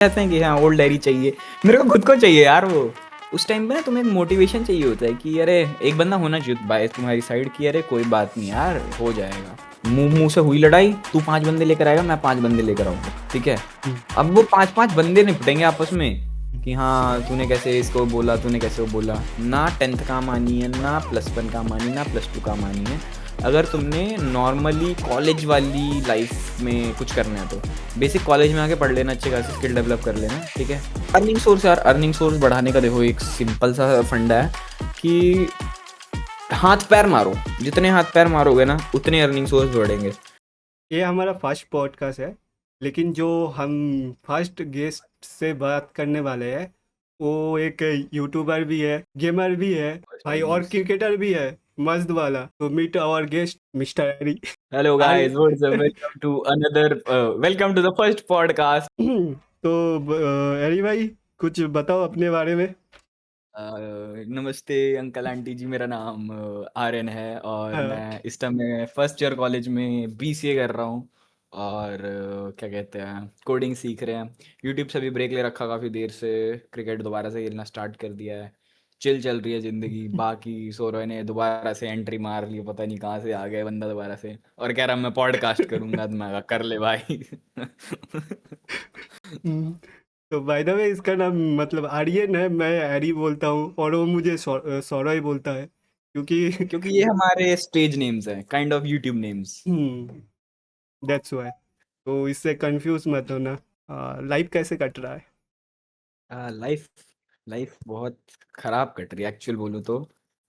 कहते हैं कि हाँ ओल्ड डायरी चाहिए। मेरे को खुद को चाहिए यार वो। उस टाइम पे ना तुम्हें एक मोटिवेशन चाहिए होता है कि अरे एक बंदा होना चाहिए बाय तुम्हारी साइड की अरे कोई बात नहीं यार हो जाएगा। मुंह मुंह से हुई लड़ाई, तू 5 बंदे लेकर आएगा, मैं 5 बंदे लेकर आऊंगा, ठीक है। हम्म, अब वो 5-5 बंदे निपटेंगे आपस में कि हाँ तूने कैसे इसको बोला, तूने कैसे वो बोला। ना 10th काम आनी है, ना +1 काम आनी, ना +2 काम आनी है। अगर तुमने नॉर्मली कॉलेज वाली लाइफ में कुछ करना है तो बेसिक कॉलेज में आके पढ़ लेना, अच्छे खासी स्किल डेवलप कर लेना, ठीक है। अर्निंग सोर्स यार, अर्निंग सोर्स बढ़ाने का देखो एक सिंपल सा फंडा है कि हाथ पैर मारो, जितने हाथ पैर मारोगे ना उतने अर्निंग सोर्स बढ़ेंगे। ये हमारा फर्स्ट पॉडकास्ट है, लेकिन जो हम फर्स्ट गेस्ट से बात करने वाले हैं वो एक यूट्यूबर भी है, गेमर भी है भाई, और क्रिकेटर भी है मस्त वाला। तो meet our guest Mr Ari. Hello Ari. Guys, what's up, welcome to the first podcast. तो एरी भाई, कुछ बताओ अपने बारे में। नमस्ते अंकल आंटी जी, मेरा नाम आर्यन है और हाँ, मैं इस टाइम में फर्स्ट ईयर कॉलेज में बीसीए कर रहा हूँ। और क्या कहते हैं, कोडिंग सीख रहे हैं। यूट्यूब से भी ब्रेक ले रखा काफ़ी देर से, क्रिकेट दोबारा से खेलना स्टार्ट कर दिया है। चिल चल रही है ज़िंदगी। बाकी सौरव ने दोबारा से एंट्री मार ली, पता नहीं कहाँ से आ गया बंदा दोबारा से और कह रहा मैं पॉडकास्ट करूँगा, तो मैं कहा, कर ले भाई। हम्म, तो बाय द वे इसका नाम मतलब आर्यन है, मैं एरी बोलता हूँ और वो मुझे सौरव ही बोलता है क्योंकि क्योंकि ये हमारे स्टेज नेम्स हैं, kind of YouTube names. That's why. तो इससे कंफ्यूज मत होना। लाइफ कैसे कट रहा है? लाइफ लाइफ बहुत खराब कट रही है एक्चुअल बोलूँ तो।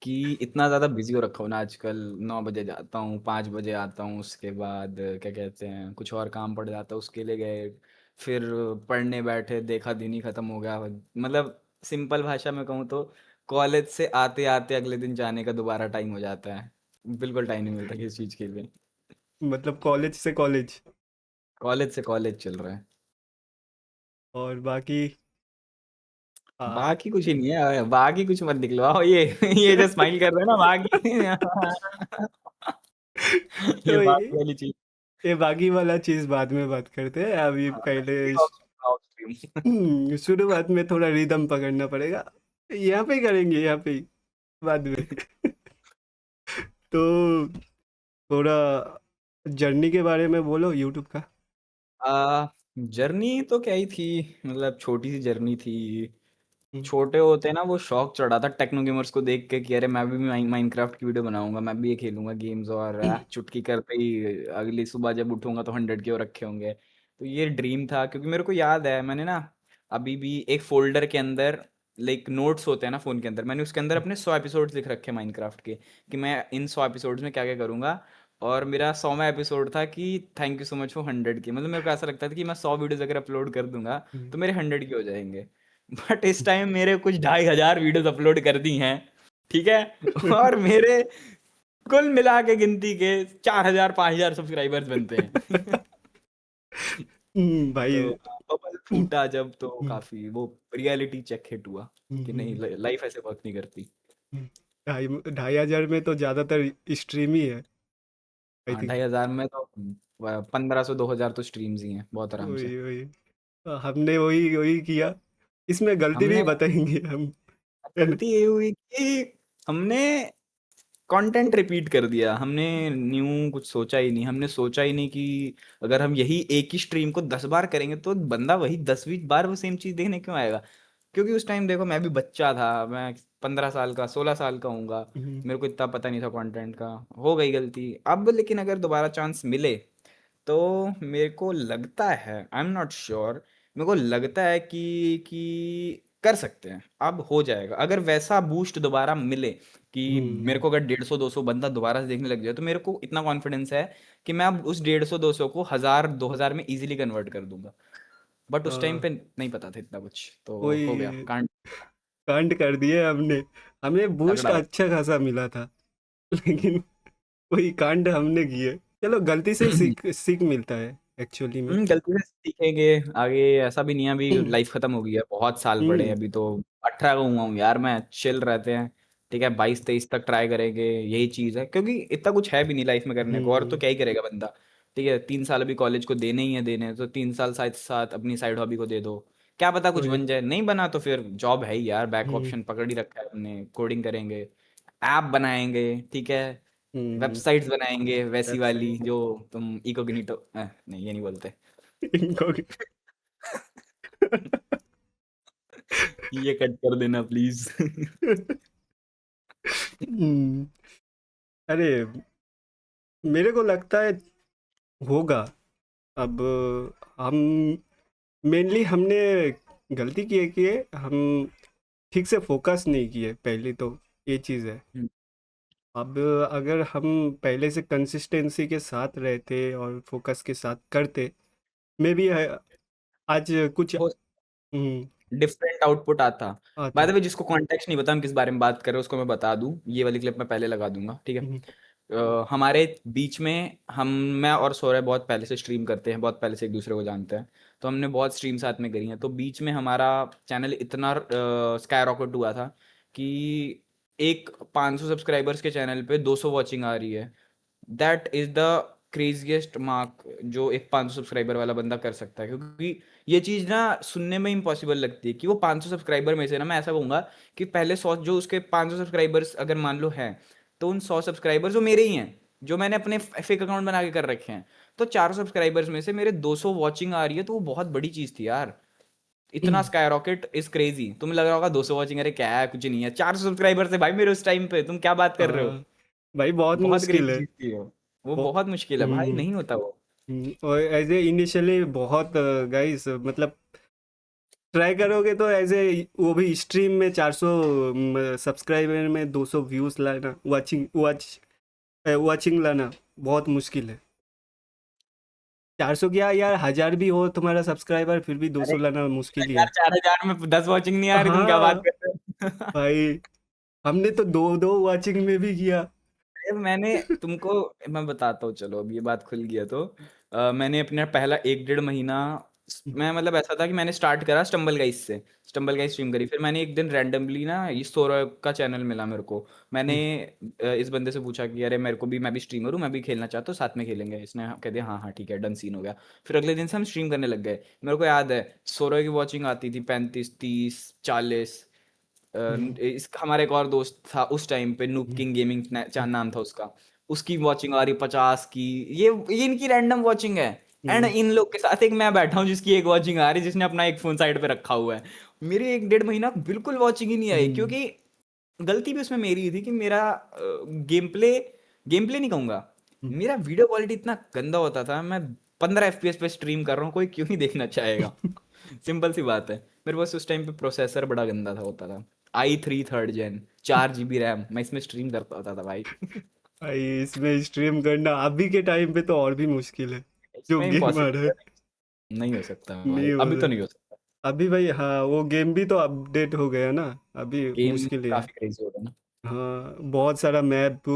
कि इतना ज़्यादा बिजी हो रखा हूँ ना आजकल। 9 बजे जाता हूँ, 5 बजे आता हूँ, उसके बाद क्या कहते हैं कुछ और काम पड़ जाता है, उसके लिए गए, फिर पढ़ने बैठे, देखा दिन ही ख़त्म हो गया। मतलब सिंपल भाषा में कहूँ तो कॉलेज से आते आते अगले दिन जाने का दोबारा टाइम हो जाता है। बिल्कुल टाइम नहीं मिलता किसी चीज़ के लिए। मतलब कॉलेज से कॉलेज कॉलेज से कॉलेज चल रहा है। और बाकी। हाँ। बाकी कुछ ही नहीं है, बाकी कुछ मत दिखलवाओ ये। ये जो स्माइल कर रहे हो ना बाकी। ये तो बाकी वाली चीज ये बाकी वाला चीज़ बाद में बात करते हैं, अभी पहले ऑफ स्ट्रीम। शुरुआत में थोड़ा रिदम पकड़ना पड़ेगा। यहाँ पे ही करेंगे, यहाँ पे ही बाद में। तो थोड़ा जर्नी के बारे में बोलो यूट्यूब का। आ जर्नी तो क्या ही थी, मतलब छोटी सी जर्नी थी। हम्म, छोटे होते ना वो शौक चढ़ा था टेक्नो गेमर्स को देख के कि अरे मैं भी माइनक्राफ्ट की वीडियो बनाऊंगा, मैं भी ये खेलूंगा गेम्स, और चुटकी करते ही अगली सुबह जब उठूंगा तो 100 के वो रखे होंगे। तो ये ड्रीम था, क्योंकि मेरे को याद है मैंने ना अभी भी एक फोल्डर के अंदर, लाइक नोट्स होते हैं ना फ़ोन के अंदर, मैंने उसके अंदर अपने 100 एपिसोड्स लिख रखे हैं माइनक्राफ्ट के कि मैं इन 100 एपिसोड्स में क्या क्या करूंगा। और मेरा 100वां एपिसोड था कि thank you so much for 100 के, मतलब मेरे को ऐसा लगता था कि मैं 100 वीडियोस अगर अपलोड कर दूंगा हम्म, तो मेरे 100 के हो जाएंगे। बट इस टाइम मेरे कुछ 2,500 वीडियोस अपलोड कर दी हैं, ठीक है। और मेरे कुल मिला के गिनती के 4,000-5,000 सब्सक्राइबर्स बनते हैं। भाई। तो बबल फूटा जब तो हम्म, काफी वो रियलिटी चेक हिट हुआ कि नहीं, हम्म, लाइफ ऐसे वर्क नहीं करती। ढाई 2,500 में तो ज़्यादातर स्ट्रीम ही है, आई हाँ, थिंक। 2,500 में तो 1,500-2,000 तो स्ट्रीम्स ही हैं बहुत आराम से। वही वही। हमने वही वही किया, इसमें गलती भी हमने बताएंगे हम, है ना? गलती ये हुई कि हमने कंटेंट रिपीट कर दिया, हमने न्यू कुछ सोचा ही नहीं, हमने सोचा ही नहीं कि अगर हम यही एक ही स्ट्रीम को 10 बार करेंगे तो बंदा वही 10वीं बार वो सेम चीज़ देखने क्यों आएगा। क्योंकि उस टाइम देखो मैं भी बच्चा था, मैं 15 साल का 16 साल का हूँगा, हम्म, मेरे को इतना पता नहीं था कंटेंट का। हो गई गलती अब, लेकिन अगर दोबारा चांस मिले तो मेरे को लगता है, आई एम नॉट श्योर, मेरे को लगता है कि कर सकते हैं, अब हो जाएगा अगर वैसा बूस्ट दोबारा मिले कि मेरे हम्म, को अगर 150-200 बंदा दोबारा से देखने लग जाए तो मेरे को इतना कॉन्फिडेंस है कि मैं अब उस 150-200 को 1,000-2,000 में इजीली कन्वर्ट कर दूंगा। बट उस टाइम हाँ, पे नहीं पता था इतना कुछ, तो हो गया वही कांड। कांड कर दिए हमने। हमें बूस्ट तगड़ा भाई। अच्छा खासा मिला था, लेकिन वही कांड हमने किए। चलो, गलती से सीख सीख मिलता है एक्चुअली में। गलती से सीखेंगे आगे। ऐसा भी नहीं है अभी लाइफ खत्म हो गई है, बहुत साल पड़े हैं हम्म, अभी तो। 18 का हुआ हूँ यार मैं, चिल रहते हैं, ठीक है। 22-23 तक ट्राई करेंगे, यही चीज़ है, क्योंकि इतना कुछ है भी नहीं लाइफ में करने को, और तो हम्म, क्या ही करेगा बंदा। ठीक है, 3 साल अभी कॉलेज को देने ही है, देने हैं, तो 3 साल साथ साथ अपनी साइड हॉबी को दे दो, क्या पता कुछ वही। बन जाए, नहीं बना तो फिर जॉब है ही यार, बैक हम्म। ऑप्शन पकड़ ही रखा है हमने, कोडिंग करेंगे, ऐप बनाएंगे, ठीक है, हम्म। वेबसाइट्स बनाएंगे वैसी वाली वेबसाइट। जो तुम इकोग्निटो, नहीं ये नहीं बोलते। इनको। ये कट कर देना प्लीज। हम्म। अरे मेरे को लगता है होगा। अब हम मेनली हमने गलती की है कि हम ठीक से फोकस नहीं किए पहले, तो ये चीज़ है। अब अगर हम पहले से कंसिस्टेंसी के साथ रहते और फोकस के साथ करते, मे बी आज कुछ हो, डिफरेंट आउटपुट आता। बाय द आता। वे, जिसको कॉन्टेक्स्ट नहीं पता हम किस बारे में बात कर रहे हैं उसको मैं बता दूं, ये वाली क्लिप मैं पहले लगा दूंगा, ठीक है। हम्म। हमारे बीच में हम, मैं और सौरभ बहुत पहले से स्ट्रीम करते हैं, बहुत पहले से एक दूसरे को जानते हैं, तो हमने बहुत स्ट्रीम साथ में करी है। तो बीच में हमारा चैनल इतना स्काई रॉकेट हुआ था कि एक 500 सब्सक्राइबर्स के चैनल पे 200 वॉचिंग आ रही है। That is the craziest mark जो एक 500 सब्सक्राइबर वाला बंदा कर सकता है, क्योंकि ये चीज़ ना सुनने में इम्पॉसिबल लगती है कि वो 500 सब्सक्राइबर में से ना, मैं ऐसा कहूँगा कि पहले 100, जो उसके 500 सब्सक्राइबर्स अगर मान लो हैं, तो उन 100 सब्सक्राइबर्स जो मेरे ही हैं, जो मैंने अपने फेक अकाउंट बना के कर रखे हैं, तो 400 सब्सक्राइबर्स में से मेरे 200 वॉचिंग आ रही है, तो वो बहुत बड़ी चीज़ थी यार। इतना स्काई रॉकेट इज क्रेजी। तुम्हें लग रहा होगा 200 वॉचिंग, अरे क्या है, कुछ नहीं है, 400 सब्सक्राइबर थे भाई मेरे उस टाइम पे, तुम क्या बात कर रहे हो। हाँ भाई, बहुत बहुत मुश्किल क्रेजी है। चीज थी वो बहु- बहुत मुश्किल है भाई, हम्म। नहीं होता वो। और एज ए इनिशियली बहुत गाइस, मतलब ट्राई करोगे तो एज ए, वो भी स्ट्रीम में 400 सब्सक्राइबर में 200 व्यूज लाना, वॉचिंग लाना बहुत मुश्किल है। 400 क्या यार, 1000 भी हो तुम्हारा सब्सक्राइबर, फिर भी अरे 200 लाना मुश्किल ही यार, है। 4,000 में 10 वॉचिंग नहीं आ रही, तुम क्या बात हाँ कर रहे हो। भाई, हमने तो दो दो वॉचिंग में भी किया। अरे मैंने तुमको, मैं बताता हूँ, चलो अब ये बात खुल गया तो मैंने अपना पहला 1 डेढ़ महीना, मैं मतलब ऐसा था कि मैंने स्टार्ट करा स्टम्बल गाइस से, स्टम्बल गाइस स्ट्रीम करी, फिर मैंने एक दिन रैंडमली ना ये सौरभ का चैनल मिला मेरे को। मैंने इस बंदे से पूछा कि अरे मेरे को भी, मैं भी स्ट्रीमर हूँ, मैं भी खेलना चाहता हूँ, साथ में खेलेंगे। इसने कह दिया हाँ हाँ ठीक है, डन सीन हो गया। फिर अगले दिन से हम स्ट्रीम करने लग गए। मेरे को याद है सौरभ की वॉचिंग आती थी 35 30 40। इस हमारा एक और दोस्त था उस टाइम पे, नूब किंग गेमिंग नाम था उसका, उसकी वॉचिंग आ रही 50 की। ये इनकी रैंडम वॉचिंग है। एंड इन लोग के साथ एक मैं बैठा हूँ जिसकी एक वॉचिंग आ रही है, जिसने अपना एक फोन साइड पे रखा हुआ है। मेरी 1 डेढ़ महीना बिल्कुल वॉचिंग ही नहीं आई, क्योंकि गलती भी उसमें मेरी ही थी कि मेरा गेम प्ले, गेम प्ले नहीं कहूंगा, मेरा वीडियो क्वालिटी इतना गंदा होता था। मैं 15 FPS पे स्ट्रीम कर रहा हूँ, कोई क्यों ही देखना चाहेगा। सिंपल सी बात है। मेरे पास उस टाइम पे प्रोसेसर बड़ा गंदा था, होता था i3 3rd gen, 4 GB RAM, मैं इसमें स्ट्रीम करता होता था भाई। भाई इसमें स्ट्रीम करना अभी के टाइम पे तो और भी मुश्किल है, जो इसमें गेमर इम्पॉसिबल है। है, नहीं हो सकता भाई, नहीं हो अभी तो नहीं हो सकता सकता। अभी भाई। हाँ, वो गेम भी तो अपडेट हो गया ना, अभी गेम मुश्किल है। काफी क्रेजी होता है ना। हाँ, बहुत सारा मैप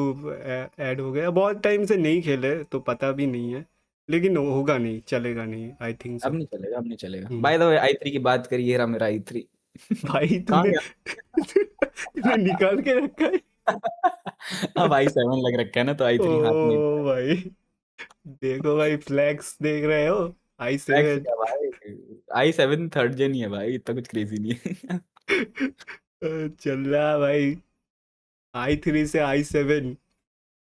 ऐड हो गया, बहुत टाइम से नहीं खेले तो पता भी नहीं है, लेकिन होगा नहीं, चलेगा नहीं, आई थिंक अब सो। नहीं चलेगा, अब नहीं चलेगा। हम्म। बाय द वे, i3 की बात करिए, ये रहा मेरा i3। भाई कहाँ तूने गया। तूने निकाल के रखा है। अब i7 लग रखा है ना, तो ओ i3 हाथ में। भाई, देखो भाई, फ्लैक्स देख रहे हो, आई मैक्स सेवन। क्या भाई, i7 3rd gen ही है भाई, इतना कुछ क्रेजी नहीं है। चल रहा भाई, i3 से i7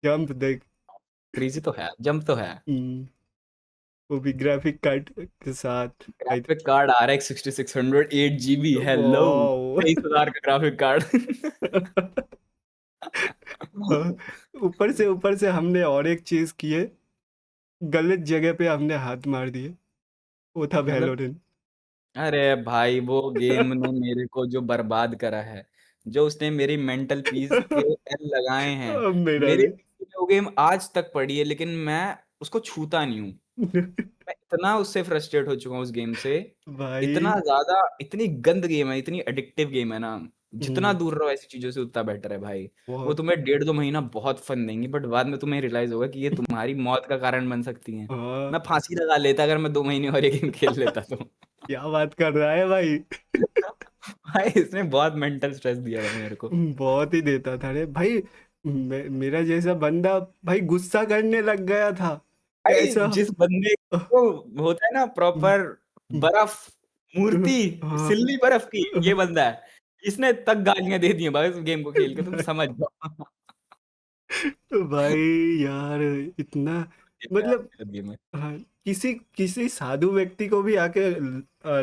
जंप देख। क्रेजी तो है, जंप तो है। हम्म, वो भी ग्राफिक कार्ड के साथ आई। Graphic card RX 6600 8 GB, hello, wow. 23,000 का ग्राफिक कार्ड। ऊपर से हमने और एक चीज की है, गलत जगह पे हमने हाथ मार दिए, वो था मतलब, वैलोरेंट। अरे भाई वो गेम ने मेरे को जो बर्बाद करा है, जो उसने मेरी मेंटल पीस के एल लगाए हैं, मेरा मेरे भी। पीछे में वो गेम आज तक पड़ी है, लेकिन मैं उसको छूता नहीं हूँ। मैं इतना उससे फ्रस्ट्रेट हो चुका हूँ उस गेम से, इतना भाई। ज्यादा, इतनी गंद गेम है, इतनी एडिक्टिव गेम है ना। जितना हम्म, दूर रहो ऐसी चीजों से उतना बेटर है भाई। वो बहुत। तुम्हें 1.5 2 महीना बहुत फन देंगी, बट बाद में तुम्हें रियलाइज होगा कि ये तुम्हारी मौत का कारण बन सकती हैं। हाँ, मैं फांसी लगा लेता अगर मैं 2 महीने और ये गेम खेल लेता तो। क्या बात कर रहा है भाई। भाई इसने बहुत मेंटल स्ट्रेस दिया भाई मेरे को। बहुत ही देता था रे भाई। मेरा जैसा बंदा भाई गुस्सा करने लग गया था भाई ऐसा। जिस बंदे को होता है ना प्रॉपर बर्फ मूर्ति हाँ। सिल्ली बर्फ की, ये बंदा है। इसने तक गालियां दे दी हैं भाई उस गेम को खेल के, तुम समझ जाओ। तो भाई यार इतना, मतलब गेम है। हाँ, किसी किसी साधु व्यक्ति को भी आके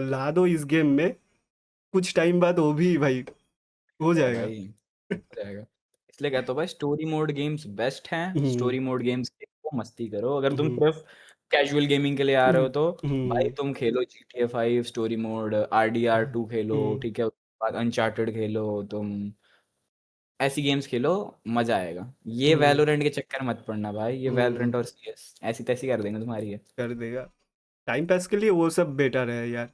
ला दो इस गेम में, कुछ टाइम बाद वो भी भाई हो है जाएगा। भाई, हो जाएगा। इसलिए कहता हूँ भाई, स्टोरी मोड गेम्स बेस्ट हैं। हम्म। स्टोरी मोड गेम्स खेलो, मस्ती करो। अगर तुम हम्म। सिर्फ कैजुअल गेमिंग के लिए आ रहे हम्म। हो तो भाई हम्म। तुम खेलो GTA 5 स्टोरी मोड, RDR 2 खेलो, हम्म। ठीक है, उसके बाद अनचार्टेड खेलो तुम। ऐसी गेम्स खेलो, मजा आएगा। ये हम्म। वैलोरेंट के चक्कर में मत पड़ना भाई, ये हम्म। वैलोरेंट और CS ऐसी तैसी कर देंगे तुम्हारी ये। कर देगा। टाइम पास के लिए वो सब बेटर है यार,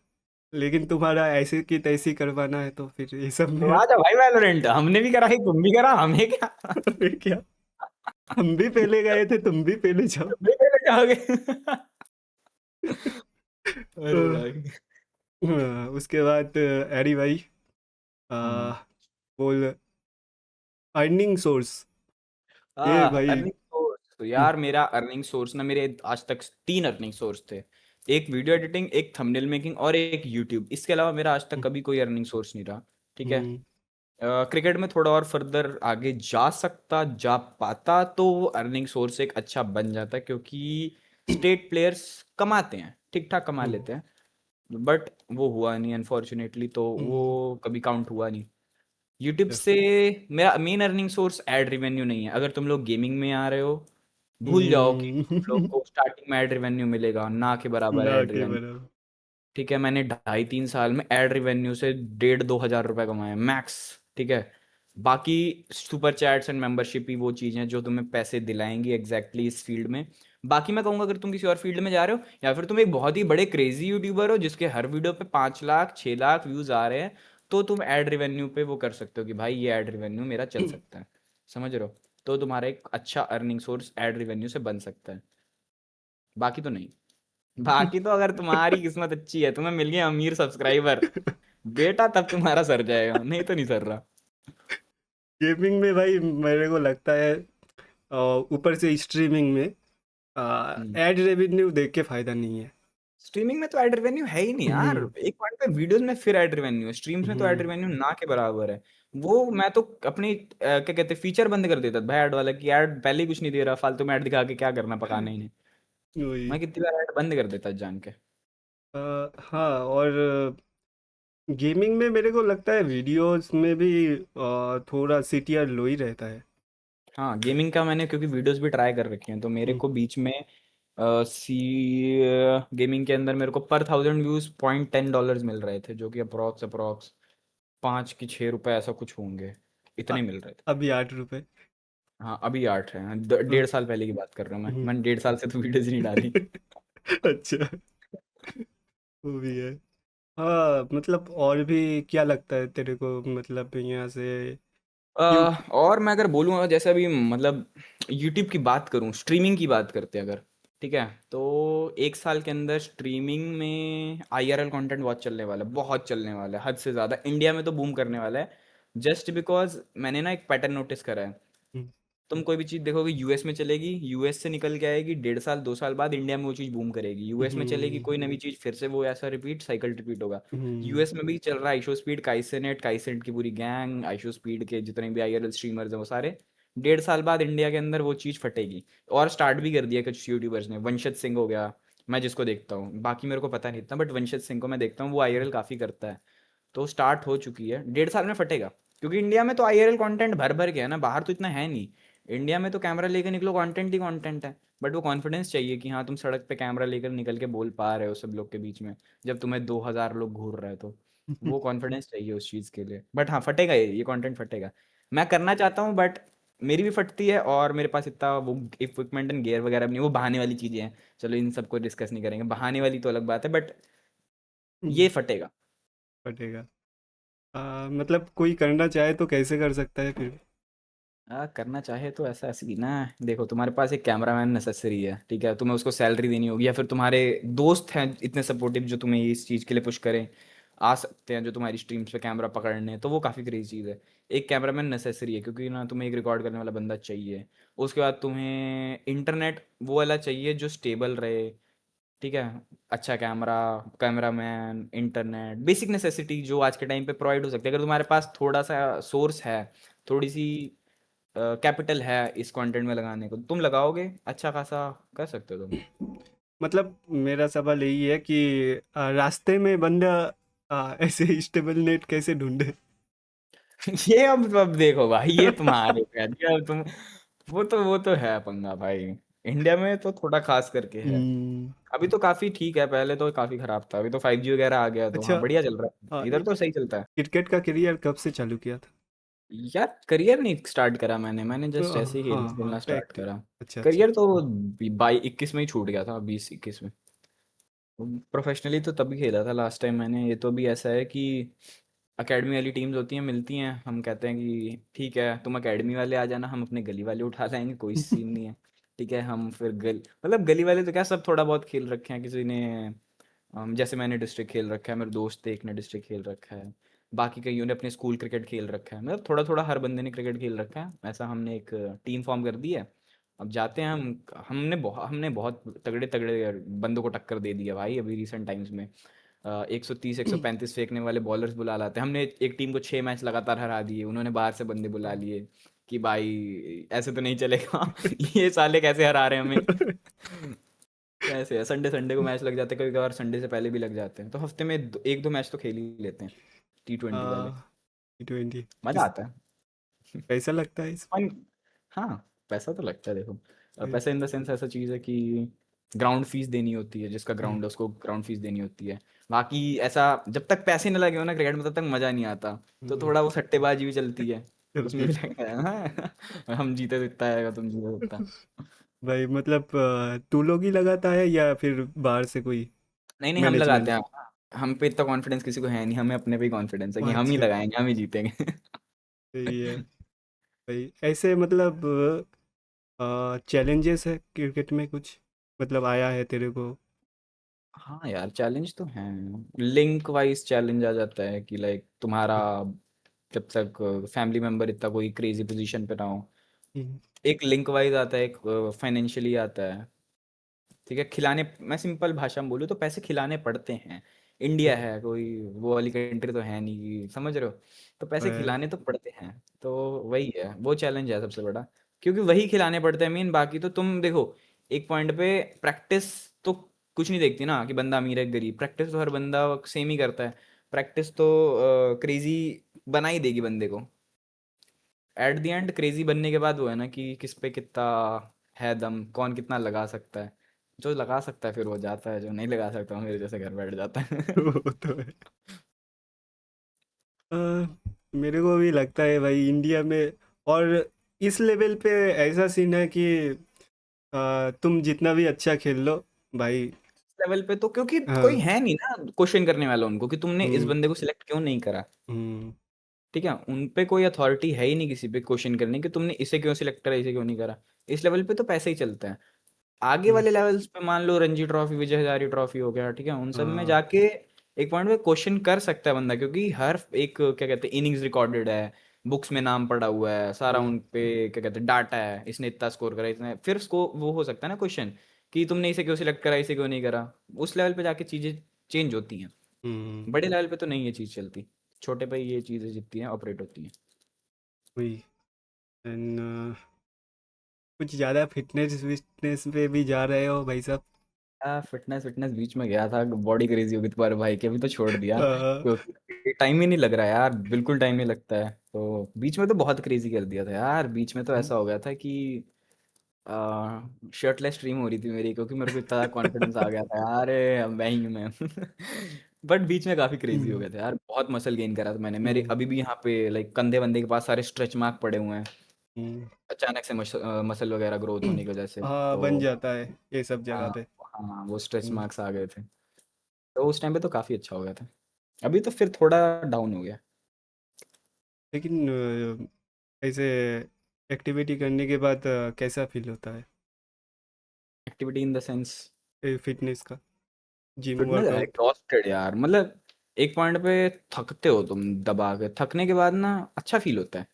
लेकिन तुम्हारा ऐसे की तैसी करवाना है तो फिर ये सब तो में आ जा भाई वैलोरेंट, हमने भी करा है, तुम भी करा, हमें क्या। अरे क्या, हम भी पहले गए थे, तुम भी पहले जाओ। तुम भी पहले जाओगे। अ, अरे भाई। उसके बाद एरी भाई, आ, हम्म। बोल, अर्निंग सोर्स, ये भाई। अर्निंग सोर्स तो यार, मेरा अर्निंग सोर्स ना, मेरे आज तक 3 अर्निंग सोर्स थे। एक वीडियो एडिटिंग, एक थंबनेल मेकिंग और एक यूट्यूब। इसके अलावा मेरा आज तक कभी कोई अर्निंग सोर्स नहीं रहा। ठीक है। हम्म। क्रिकेट में थोड़ा और फर्दर आगे जा पाता तो अर्निंग सोर्स एक अच्छा बन जाता, क्योंकि स्टेट प्लेयर्स कमाते हैं, ठीक ठाक कमा हम्म। लेते हैं। बट वो हुआ नहीं अनफॉर्चुनेटली, तो हम्म। वो कभी काउंट हुआ नहीं। यूट्यूब से मेरा main earning source ad revenue नहीं है। अगर तुम लोग गेमिंग में आ रहे हो, भूल जाओ कि तुम लोग हम्म। को स्टार्टिंग में एड रिवेन्यू मिलेगा, ना के बराबर ना एड के रिवेन्यू। बराबर। ठीक है, मैंने 2.5-3 साल में एड रिवेन्यू से 1.5-2 हज़ार रुपए कमाए मैक्स। ठीक है। बाकी सुपर चैट्स एंड मेंबरशिप ही वो चीज़ें जो तुम्हें पैसे दिलाएंगी एग्जैक्टली इस फील्ड में। बाकी मैं कहूँगा, अगर तुम किसी और फील्ड में जा रहे हो, या फिर तुम एक बहुत ही बड़े क्रेजी यूट्यूबर हो जिसके हर वीडियो पे 5 लाख 6 लाख व्यूज आ रहे हैं, तो तुम एड रिवेन्यू पे वो कर सकते हो कि भाई ये एड रिवेन्यू मेरा चल सकता है। समझ रहे हो? तो तुम्हारा एक अच्छा अर्निंग सोर्स एड रिवेन्यू से बन सकता है। बाकी तो नहीं। बाकी तो अगर तुम्हारी किस्मत अच्छी है, तुम्हें मिल गए अमीर सब्सक्राइबर, बेटा, तब तुम्हारा सर जाएगा, नहीं तो नहीं सर रहा। गेमिंग में भाई मेरे को लगता है ऊपर से स्ट्रीमिंग में हम्म। एड रेवेन्यू देख के फायदा नहीं है। स्ट्रीमिंग में तो एड रेवेन्यू है ही नहीं यार। हम्म। एक पॉइंट पे वीडियोस में फिर एड रेवेन्यू है, स्ट्रीम्स में तो एड हम्म। रेवेन्यू ना के बराबर है। वो मैं तो अपनी क्या कहते हैं, फीचर बंद कर देता था भाई ऐड वाला, कि ऐड पहले ही कुछ नहीं दे रहा, फालतू में ऐड दिखा के क्या करना, पकाना ही नहीं। वही। मैं कितनी बार ऐड बंद कर देता जान के। हाँ, और गेमिंग में मेरे को लगता है वीडियोस में भी थोड़ा सीटीआर लो ही रहता है। हाँ, गेमिंग का मैंने क्योंकि वीडियोस भी ट्राई कर रखी हैं, तो मेरे हम्म। को बीच में सी गेमिंग के अंदर मेरे को पर 1000 व्यूज $0.10 मिल रहे थे, जो कि अप्रोक्स अप्रोक्स 5 कि 6 रुपए ऐसा कुछ होंगे, अ- इतने मिल रहे थे। अभी 8 रुपए। हाँ, अभी 8 है, हाँ। 1.5 साल पहले की बात कर रहा हूँ मैं हम्म। मैंने 1.5 साल से तो वीडियोज ही नहीं डाली। अच्छा, वो भी है। हाँ, मतलब और भी क्या लगता है तेरे को, मतलब यहाँ से क्यों। और मैं अगर बोलूँ, जैसे अभी मतलब यूट्यूब की बात करूँ, स्ट्रीमिंग की बात करते हैं अगर, ठीक है, तो 1 साल के अंदर स्ट्रीमिंग में IRL कंटेंट बहुत चलने वाला है, बहुत चलने वाला है, हद से ज़्यादा इंडिया में तो बूम करने वाला है। जस्ट बिकॉज मैंने ना एक पैटर्न नोटिस करा है। हम्म। तुम कोई भी चीज़ देखोगे यूएस में चलेगी, यूएस से निकल के आएगी, 1.5 साल 2 साल बाद इंडिया में वो चीज़ बूम करेगी, यूएस में चलेगी हम्म। कोई नई चीज़, फिर से वो ऐसा रिपीट साइकिल रिपीट होगा। हम्म। यूएस में भी चल रहा है आइशो स्पीड, काइसेनेट काइसेंट की पूरी गैंग, आइशो स्पीड के जितने भी IRL स्ट्रीमर्स हैं वो सारे, 1.5 साल बाद इंडिया के अंदर वो चीज़ फटेगी। और स्टार्ट भी कर दिया कुछ यूट्यूबर्स ने, वंशज सिंह हो गया, मैं जिसको देखता हूँ, बाकी मेरे को पता नहीं इतना, बट वंशज सिंह को मैं देखता हूँ, वो IRL काफ़ी करता है। तो स्टार्ट हो चुकी है, 1.5 साल में फटेगा। क्योंकि इंडिया में तो IRL कंटेंट भर भर के है ना, बाहर तो इतना है नहीं। इंडिया में तो कैमरा लेकर निकलो, कंटेंट ही कंटेंट है। बट वो कॉन्फिडेंस चाहिए कि हाँ तुम सड़क पे कैमरा लेकर निकल के बोल पा रहे हो सब लोग के बीच में, जब तुम्हें 2,000 लोग घूर रहे हो तो। वो कॉन्फिडेंस चाहिए उस चीज़ के लिए। बट हाँ, फटेगा, ये कंटेंट फटेगा। मैं करना चाहता हूँ, बट मेरी भी फटती है, और मेरे पास इतना वो इक्विपमेंट एंड गियर वगैरह भी नहीं, वो बहाने वाली चीज़ें हैं। चलो इन सबको डिस्कस नहीं करेंगे, बहाने वाली तो अलग बात है, बट ये फटेगा। फटेगा। मतलब कोई करना चाहे तो कैसे कर सकता है फिर। करना चाहे तो ऐसा ऐसे ही ना, देखो तुम्हारे पास एक कैमरामैन नेसेसरी है, ठीक है, तुम्हें उसको सैलरी देनी होगी, या फिर तुम्हारे दोस्त हैं इतने सपोर्टिव जो तुम्हें इस चीज़ के लिए पुश करें, आ सकते हैं जो तुम्हारी स्ट्रीम्स पे कैमरा पकड़ने, तो वो काफ़ी क्रेजी चीज़ है। एक कैमरामैन नेसेसरी है, क्योंकि ना तुम्हें एक रिकॉर्ड करने वाला बंदा चाहिए। उसके बाद तुम्हें इंटरनेट वो वाला चाहिए जो स्टेबल रहे, ठीक है, अच्छा camera, cameraman, internet, basic necessity जो आज के टाइम पे प्रोवाइड हो सकती है। अगर तुम्हारे पास थोड़ा सा सोर्स है, थोड़ी सी कैपिटल है इस कंटेंट में लगाने को, तुम लगाओगे, अच्छा खासा कर सकते हो तुम। मतलब मेरा सवाल यही है कि रास्ते में बंदा ऐसे स्टेबल नेट कैसे ढूंढे? ये अब देखो भाई, ये तुम्हारे पे है, ये अब तुम, वो तो है पंगा भाई, इंडिया में तो थोड़ा खास करके है। हम्म, अभी तो काफी ठीक है, पहले तो काफी खराब था, अभी तो 5G वगैरह आ गया, तो अच्छा। हाँ बढ़िया चल रहा हाँ, है, इधर तो सही चलता है। क्रिकेट का करियर कब से चालू किया था? यार करियर नहीं स्टार्ट करा मैंने जस्ट ऐसे ही हाँ खेलना हाँ, खेलना स्टार्ट प्रैक्टिस। करा। अच्छा अच्छा। करियर तो 21 में ही छूट गया था, 20-21 में। प्रोफेशनली तो तभी खेला था लास्ट टाइम मैंने। ये तो भी ऐसा है कि एकेडमी वाली टीम्स होती हैं, मिलती हैं, हम कहते हैं कि ठीक है तुम एकेडमी वाले आ जाना, हम अपने गली वाले उठा लाएंगे, कोई सीन नहीं है। ठीक है, हम फिर मतलब गली वाले तो क्या, सब थोड़ा बहुत खेल रखे हैं, किसी ने जैसे मैंने डिस्ट्रिक्ट खेल रखा है, मेरे दोस्त एक ने डिस्ट्रिक्ट खेल रखा है, बाकी कईयों ने अपने स्कूल क्रिकेट खेल रखा है, मतलब थोड़ा थोड़ा हर बंदे ने क्रिकेट खेल रखा है। ऐसा हमने एक टीम फॉर्म कर दी है। अब जाते हैं हम, हमने बहुत तगड़े तगड़े बंदों को टक्कर दे दी है भाई अभी रिसेंट टाइम्स में। 130 135 फेंकने वाले बॉलर्स बुला लाते हैं हमने, एक टीम को 6 मैच लगातार हरा दिए, उन्होंने बाहर से बंदे बुला लिए कि भाई ऐसे तो नहीं चलेगा। ये साले कैसे हरा रहे हैं हमें। तो ऐसे है, संडे संडे को मैच लग जाते हैं, कभी कभार संडे से पहले भी लग जाते हैं, तो हफ्ते में एक दो मैच तो खेल ही लेते हैं, T20 वाले। T20 मजा किस आता है। पैसा लगता है इसमें? फन। हाँ, पैसा तो लगता है देखो। भाई, पैसा इन द सेंस ऐसा चीज़ है कि ग्राउंड फीस देनी होती है, जिसका हम्म, ग्राउंड है उसको ग्राउंड फीस देनी होती है। बाकी ऐसा, जब तक पैसे न लगे हो ना क्रिकेट में, तब तक मज़ा नहीं आता। तो हम्म, थोड़ा वो सट्टेबाजी भी चलती है, उसमें चलती भी लगता है हाँ, हम जीते तो इतना आएगा, तुम जीते तो है। इतना। भाई मतलब तू लोग ही लगाता है या फिर बाहर से कोई नहीं नहीं, हम लगाते मैनेजमेंट? हैं। हम पे इतना कॉन्फिडेंस किसी को है नहीं, हमें अपने पे ही कॉन्फिडेंस है कि हम ही अच्छा, लगाएंगे, हम ही जीतेंगे। सही है। भाई ऐसे मतलब चैलेंजेस है क्रिकेट में कुछ, मतलब आया है तेरे को? हाँ यार, चैलेंज तो है। लिंक वाइज चैलेंज आ जाता है कि लाइक तुम्हारा, जब तक फैमिली मेंबर इतना कोई क्रेजी पोजीशन पे ना हो, हम्म, एक लिंक वाइज आता है, एक फाइनेंशियली आता है। ठीक है, खिलाने, मैं सिंपल भाषा में बोलूँ तो पैसे खिलाने पड़ते हैं। इंडिया है, कोई वो वाली कंट्री तो है नहीं कि, समझ रहे हो, तो पैसे अ, खिलाने तो पड़ते हैं। तो वही है, वो चैलेंज है सबसे बड़ा, क्योंकि वही खिलाने पड़ते हैं मीन। बाकी तो तुम देखो, एक पॉइंट पे प्रैक्टिस तो कुछ नहीं देखती ना कि बंदा अमीर है गरीब, प्रैक्टिस तो हर बंदा सेम ही करता है। प्रैक्टिस तो क्रेजी बना ही देगी बंदे को। एट द एंड क्रेजी बनने के बाद वो है ना कि किस पे कितना है दम, कौन कितना लगा सकता है। जो लगा सकता है फिर वो जाता है, जो नहीं लगा सकता वो मेरे जैसे घर बैठ जाता है। वो तो है। अ, मेरे को भी लगता है भाई इंडिया में, और इस लेवल पे ऐसा सीन है कि तुम जितना भी अच्छा खेल लो भाई। लेवल पे तो क्योंकि कोई हाँ, है नहीं ना क्वेश्चन करने वाला उनको कि तुमने इस हम्म, बंदे को सिलेक्ट क्यों नहीं करा। हम्म, ठीक है, उन पे कोई अथॉरिटी है ही नहीं किसी पे क्वेश्चन करने की, तुमने इसे क्यों सिलेक्ट करा, इसे क्यों नहीं करा। इस लेवल पे तो पैसे ही चलते हैं। आगे हम्म, वाले लेवल्स पे मान लो रणजी ट्रॉफी, विजय हजारे ट्रॉफी हो गया, ठीक है, उन सब में हाँ, जाके एक पॉइंट पे क्वेश्चन कर सकता है बंदा, क्योंकि हर एक क्या कहते हैं इनिंग्स रिकॉर्डेड है, बुक्स में नाम पड़ा हुआ है सारा, हम्म, उन पे क्या कहते हैं डाटा है, इसने इतना स्कोर करा, इसने फिर उसको वो हो सकता है ना क्वेश्चन कि तुमने इसे क्यों सिलेक्ट करा, इसे क्यों नहीं करा। उस लेवल पे जाके चीजें चेंज होती हैं। हम्म, बड़े लेवल पे तो नहीं ये चीज चलती, छोटे पे ये चीजें जितनी हैं ऑपरेट होती हैं। वही। एंड कुछ ज़्यादा फिटनेस विटनेस पे भी जा रहे हो भाई साहब? फिटनेस फिटनेस बीच में गया था, बॉडी क्रेजी हो गई तुम्हारे भाई की, अभी तो छोड़ दिया अ, क्योंकि टाइम ही नहीं लग रहा यार, बिल्कुल टाइम नहीं लगता है। तो बीच में तो बहुत क्रेजी कर दिया था यार, बीच में तो ऐसा हो गया था कि शर्टलेस स्ट्रीम हो रही थी मेरी, क्योंकि मेरे को इतना कॉन्फिडेंस आ गया था यार, अब मैं ही हूँ मैं। बट बीच में काफी क्रेजी हो हम्म, गया था यार, बहुत मसल गेन करा था मैंने, मेरे हम्म, अभी भी यहाँ पे लाइक कंधे वंदे के पास सारे स्ट्रेच मार्क पड़े हुए हैं, हम्म। अचानक से मसल वगैरह ग्रोथ होने की वजह से। हाँ, तो बन जाता है ये सब जगह हाँ, पे। हाँ वो स्ट्रेच हम्म, मार्क्स आ गए थे, तो उस टाइम पे तो काफ़ी अच्छा हो गया था। अभी तो फिर थोड़ा डाउन हो गया। लेकिन ऐसे एक्टिविटी करने के बाद कैसा फील होता है? Activity in the sense, fitness का, जिम फिटनेस वर्कआउट? एग्जॉस्टेड यार, मतलब एक पॉइंट पे थकते हो तुम दबा के, थकने के बाद ना अच्छा फील होता है।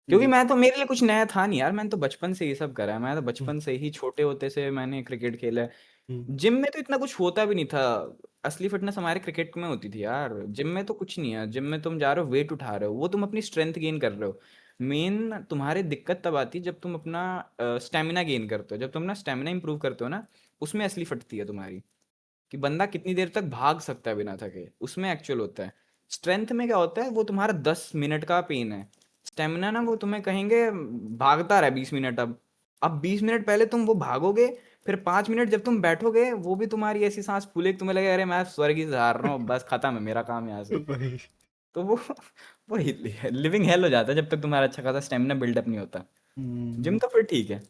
क्योंकि मैं तो, मेरे लिए कुछ नया था नहीं यार, मैंने तो बचपन से ये सब करा है, मैं तो बचपन से ही छोटे होते से मैंने क्रिकेट खेला है। हम्म, जिम में तो इतना कुछ होता भी नहीं था। असली फिटनेस हमारे क्रिकेट में होती थी यार। जिम में तो कुछ नहीं है। जिम में तुम जा रहे हो, वेट उठा रहे हो, वो तुम अपनी स्ट्रेंथ गेन कर रहे हो। मेन तुम्हारी दिक्कत तब आती है जब तुम अपना स्टेमिना गेन करते हो। जब तुम अपना स्टेमिना इंप्रूव करते हो ना, उसमें असली फटती है तुम्हारी, कि बंदा कितनी देर तक भाग सकता है बिना थके, उसमें एक्चुअल होता है। स्ट्रेंथ में क्या होता है, वो तुम्हारा 10 मिनट का पेन है। स्टेमिना ना, वो तुम्हें कहेंगे भागता रहे 20 मिनट। अब 20 मिनट पहले तुम वो भागोगे, फिर 5 मिनट जब तुम बैठोगे, वो भी तुम्हारी ऐसी सांस फूले कि तुम्हें लगे अरे मैं स्वर्ग ही जा रहा हूँ, बस खत्म है मेरा काम यहाँ से। वही। तो वो वो लिविंग हेल हो जाता है जब तक तुम्हारा अच्छा खासा स्टेमिना बिल्डअप नहीं होता। जिम हम्म, तो फिर ठीक है।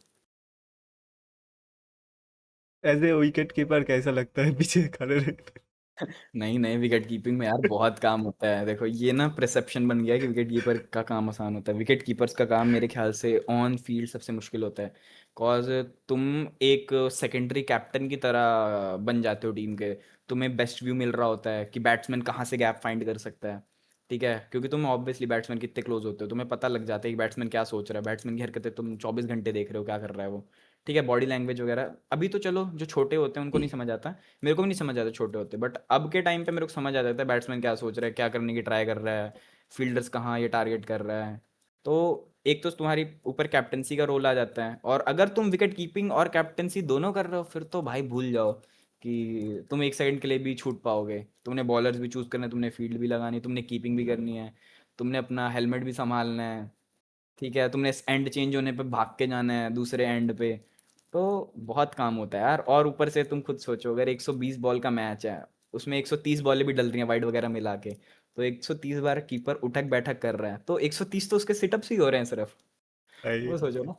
एज ए विकेट कीपर कैसा लगता है पीछे खड़े रहते? नहीं नहीं, विकेट कीपिंग में यार बहुत काम होता है। देखो ये ना परसेप्शन बन गया है कि विकेट कीपर का काम आसान होता है। विकेट कीपर्स का काम मेरे ख्याल से ऑन फील्ड सबसे मुश्किल होता है। कॉज तुम एक सेकेंडरी कैप्टन की तरह बन जाते हो टीम के। तुम्हें बेस्ट व्यू मिल रहा होता है कि बैट्समैन कहाँ से गैप फाइंड कर सकता है। ठीक है, क्योंकि तुम ऑब्वियसली बैट्समैन कितने क्लोज होते हो, तुम्हें पता लग जाता है कि बैट्समैन क्या सोच रहा है। बैट्समैन की हरकतें तुम 24 घंटे देख रहे हो, क्या कर रहा है वो। ठीक है, बॉडी लैंग्वेज वगैरह अभी तो चलो जो छोटे होते हैं उनको नहीं समझ आता। मेरे को भी नहीं समझ आता छोटे होते, बट अब के टाइम पे मेरे को समझ आ जाता है बैट्समैन क्या सोच रहा है, क्या करने की ट्राई कर रहा है, फील्डर्स कहाँ ये टारगेट कर रहा है। तो एक तो तुम्हारी ऊपर कैप्टनसी का रोल आ जाता है, और अगर तुम विकेट कीपिंग और कैप्टनसी दोनों कर रहे हो, फिर तो भाई भूल जाओ कि तुम एक सेकंड के लिए भी छूट पाओगे। तुमने बॉलर्स भी चूज करने, तुमने फील्ड भी लगानी, तुमने कीपिंग भी करनी है, तुमने अपना हेलमेट भी संभालना है। ठीक है, तुमने एंड चेंज होने पे भाग के जाना है दूसरे एंड पे। तो बहुत काम होता है यार। और ऊपर से तुम खुद सोचो, अगर 120 बॉल का मैच है, उसमें 130 बॉलें भी डल रही हैं वाइड वगैरह मिला के, तो 130 बार कीपर उठक बैठक कर रहा है, तो 130 तो उसके सिटअप्स ही हो रहे हैं सिर्फ। सही। वो सोचो ना।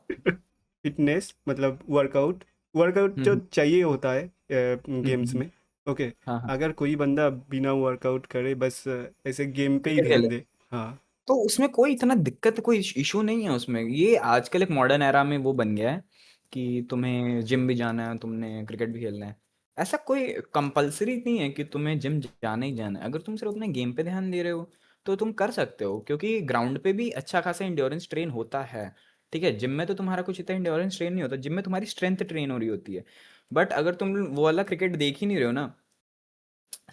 फिटनेस मतलब वर्कआउट, वर्कआउट हम्म जो हम्म चाहिए होता है गेम्स हम्म। में। ओके। हाँ हाँ। अगर कोई बंदा बिना वर्कआउट करे बस ऐसे गेम पे ही क्रिकेट ध्यान खेले, दे। हाँ। तो उसमें कोई इतना दिक्कत, कोई इशू नहीं है उसमें। ये आजकल एक मॉडर्न एरा में वो बन गया है कि तुम्हें जिम भी जाना है, तुमने क्रिकेट भी खेलना है। ऐसा कोई कंपलसरी नहीं है कि तुम्हें जिम जाना ही जाना है। अगर तुम सिर्फ अपने गेम पे ध्यान दे रहे हो तो तुम कर सकते हो, क्योंकि ग्राउंड पे भी अच्छा खासा इंड्योरेंस ट्रेन होता है। ठीक है, जिम में तो तुम्हारा कुछ इतना इंड्योरेंस ट्रेन नहीं होता, जिम में तुम्हारी स्ट्रेंथ ट्रेन हो रही होती है। बट अगर तुम वो वाला क्रिकेट देख ही नहीं रहे हो ना,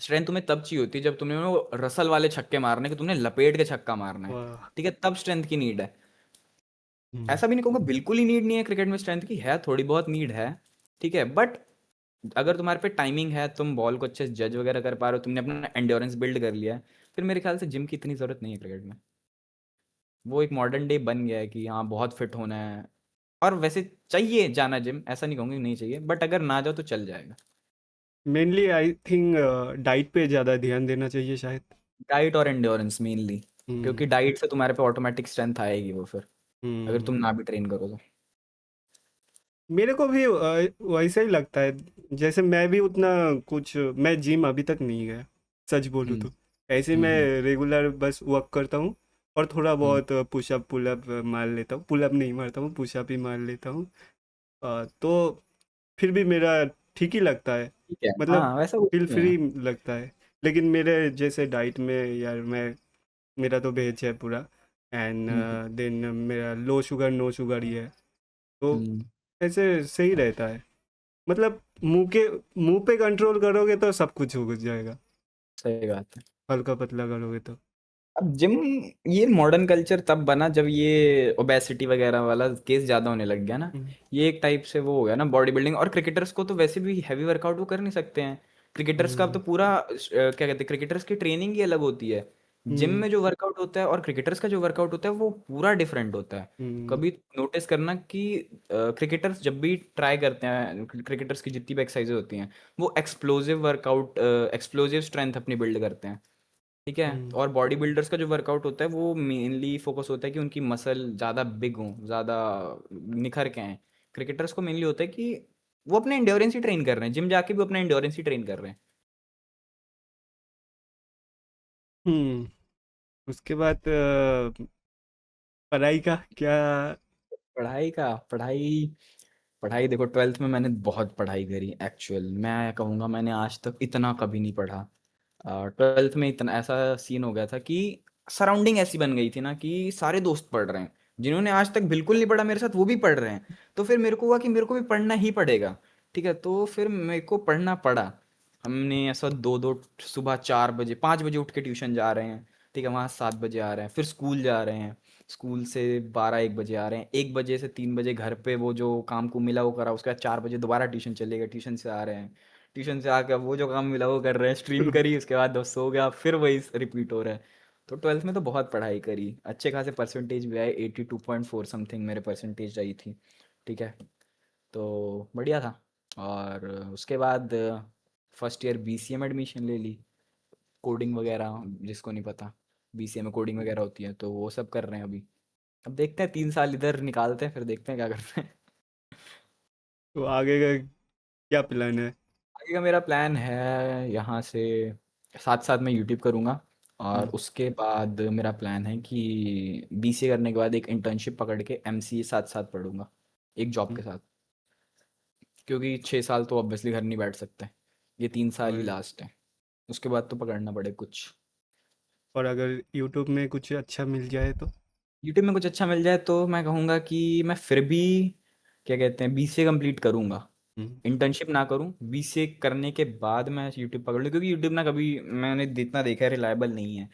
स्ट्रेंथ तुम्हें तब चाहिए होती है जब तुमने वो रसल वाले छक्के मारने कि तुमने लपेट के छक्का मारना है। वाह। ठीक है, तब स्ट्रेंथ की नीड है। हम्म, ऐसा भी नहीं कहूँगा बिल्कुल ही नीड नहीं है क्रिकेट में स्ट्रेंथ की, है थोड़ी बहुत नीड है। ठीक है, बट अगर तुम्हारे पे टाइमिंग है, तुम बॉल को अच्छे से जज वगैरह कर पा रहे हो, तुमने अपना एंड्योरेंस बिल्ड कर लिया है, फिर मेरे ख्याल से जिम की इतनी ज़रूरत नहीं है क्रिकेट में। वो एक मॉडर्न डे बन गया है कि हाँ बहुत फिट होना है। और वैसे चाहिए जाना जिम, ऐसा नहीं कहूँगी नहीं चाहिए, बट अगर ना जाओ तो चल जाएगा। मेनली आई थिंक डाइट पे ज़्यादा ध्यान देना चाहिए शायद। डाइट और एंड्योरेंस मेनली, हम्म। क्योंकि डाइट से तुम्हारे पे ऑटोमेटिक स्ट्रेंथ आएगी वो फिर, अगर तुम हम्म। ना भी ट्रेन करो तो। मेरे को भी वैसा ही लगता है। जैसे मैं भी उतना कुछ, मैं जिम अभी तक नहीं गया, सच बोलूँ हम्म तो। ऐसे मैं हम्म रेगुलर बस वर्क करता हूँ, और थोड़ा हम्म। बहुत पुशअप पुलअप मार लेता हूँ। पुलअप नहीं मारता हूँ, पुशअप ही मार लेता हूँ। तो फिर भी मेरा ठीक ही लगता है। ठीक है, मतलब हाँ वैसा कुछ फील नहीं है। फ्री लगता है। लेकिन मेरे जैसे डाइट में यार, मैं, मेरा तो वेज है पूरा। एंड हम्म देन मेरा लो शुगर नो शुगर ही है। तो हम्म। ऐसे सही रहता है। मतलब मुंह पे कंट्रोल करोगे तो सब कुछ हो जाएगा। सही बात है। हल्का पतला करोगे तो। अब जिम, ये मॉडर्न कल्चर तब बना जब ये ओबेसिटी वगैरह वाला केस ज्यादा होने लग गया ना। हम्म। ये एक टाइप से वो हो गया ना बॉडी बिल्डिंग। और क्रिकेटर्स को तो वैसे भी हैवी वर्कआउट वो कर नहीं सकते हैं। क्रिकेटर्स का अब हम्म। तो पूरा क्या कहते हैं, क्रिकेटर्स की ट्रेनिंग ही अलग होती है। जिम हम्म। में जो वर्कआउट होता है और क्रिकेटर्स का जो वर्कआउट होता है वो पूरा डिफरेंट होता है। हम्म। कभी नोटिस करना कि क्रिकेटर्स जब भी ट्राई करते हैं, क्रिकेटर्स की जितनी भी एक्सरसाइजेज होती हैं, वो एक्सप्लोजिव वर्कआउट, एक्सप्लोजिव स्ट्रेंथ अपनी बिल्ड करते हैं। ठीक है, हम्म। और बॉडी बिल्डर्स का जो वर्कआउट होता है वो मेनली फोकस होता है कि उनकी मसल ज़्यादा बिग हों, ज़्यादा निखर के आए। क्रिकेटर्स को मेनली होता है कि वो अपने एंड्योरेंस ही ट्रेन कर रहे हैं, जिम जाके भी अपना एंड्योरेंस ही ट्रेन कर रहे हैं। हम्म। उसके बाद पढ़ाई का क्या? पढ़ाई पढ़ाई देखो, ट्वेल्थ में मैंने बहुत पढ़ाई करी। एक्चुअल मैं कहूँगा मैंने आज तक इतना कभी नहीं पढ़ा। ट्वेल्थ में इतना ऐसा सीन हो गया था कि सराउंडिंग ऐसी बन गई थी ना कि सारे दोस्त पढ़ रहे हैं, जिन्होंने आज तक बिल्कुल नहीं पढ़ा मेरे साथ वो भी पढ़ रहे हैं। तो फिर मेरे को हुआ कि मेरे को भी पढ़ना ही पड़ेगा। ठीक है, तो फिर मेरे को पढ़ना पड़ा। हमने ऐसा दो दो, सुबह 4 बजे 5 बजे उठ के ट्यूशन जा रहे हैं, ठीक है, वहाँ 7 बजे आ रहे हैं, फिर स्कूल जा रहे हैं, स्कूल से 12-1 बजे आ रहे हैं, 1 बजे से 3 बजे घर पे वो जो काम को मिला वो करा, उसके बाद 4 बजे दोबारा ट्यूशन चले गए, ट्यूशन से आ रहे हैं, ट्यूशन से आकर वो जो काम मिला वो कर रहे हैं, स्ट्रीम करी, उसके बाद बस सो गया, फिर वही रिपीट हो रहा है। तो 12th में तो बहुत पढ़ाई करी, अच्छे खासे परसेंटेज भी आए, 82.4 समथिंग मेरे परसेंटेज आई थी, ठीक है, तो बढ़िया था। और उसके बाद फर्स्ट ईयर बीसीए में एडमिशन ले ली, कोडिंग वगैरह जिसको नहीं पता, बीसीए में कोडिंग वगैरह होती है, तो वो सब कर रहे हैं अभी। अब देखते हैं, 3 साल इधर निकालते हैं, फिर देखते हैं क्या करते हैं। तो आगे का क्या प्लान है? आगे का मेरा प्लान है यहाँ से, साथ साथ मैं यूट्यूब करूँगा, और हम्म, उसके बाद मेरा प्लान है कि बीसीए करने के बाद एक इंटर्नशिप पकड़ के एमसीए साथ साथ पढ़ूंगा, एक जॉब के हम्म, साथ, क्योंकि 6 साल तो ऑब्वियसली घर नहीं बैठ सकते, ये 3 साल ही और लास्ट है, उसके बाद तो पकड़ना पड़े कुछ। और अगर यूट्यूब में कुछ अच्छा मिल जाए तो? यूट्यूब में कुछ अच्छा मिल जाए तो मैं कहूँगा कि मैं फिर भी, क्या कहते हैं, बीसीए कंप्लीट करूँगा, हम्म, इंटर्नशिप ना करूँ, बीसीए करने के बाद मैं यूट्यूब पकड़ लूँ, क्योंकि यूट्यूब ना कभी मैंने जितना देखा है रिलायबल नहीं है।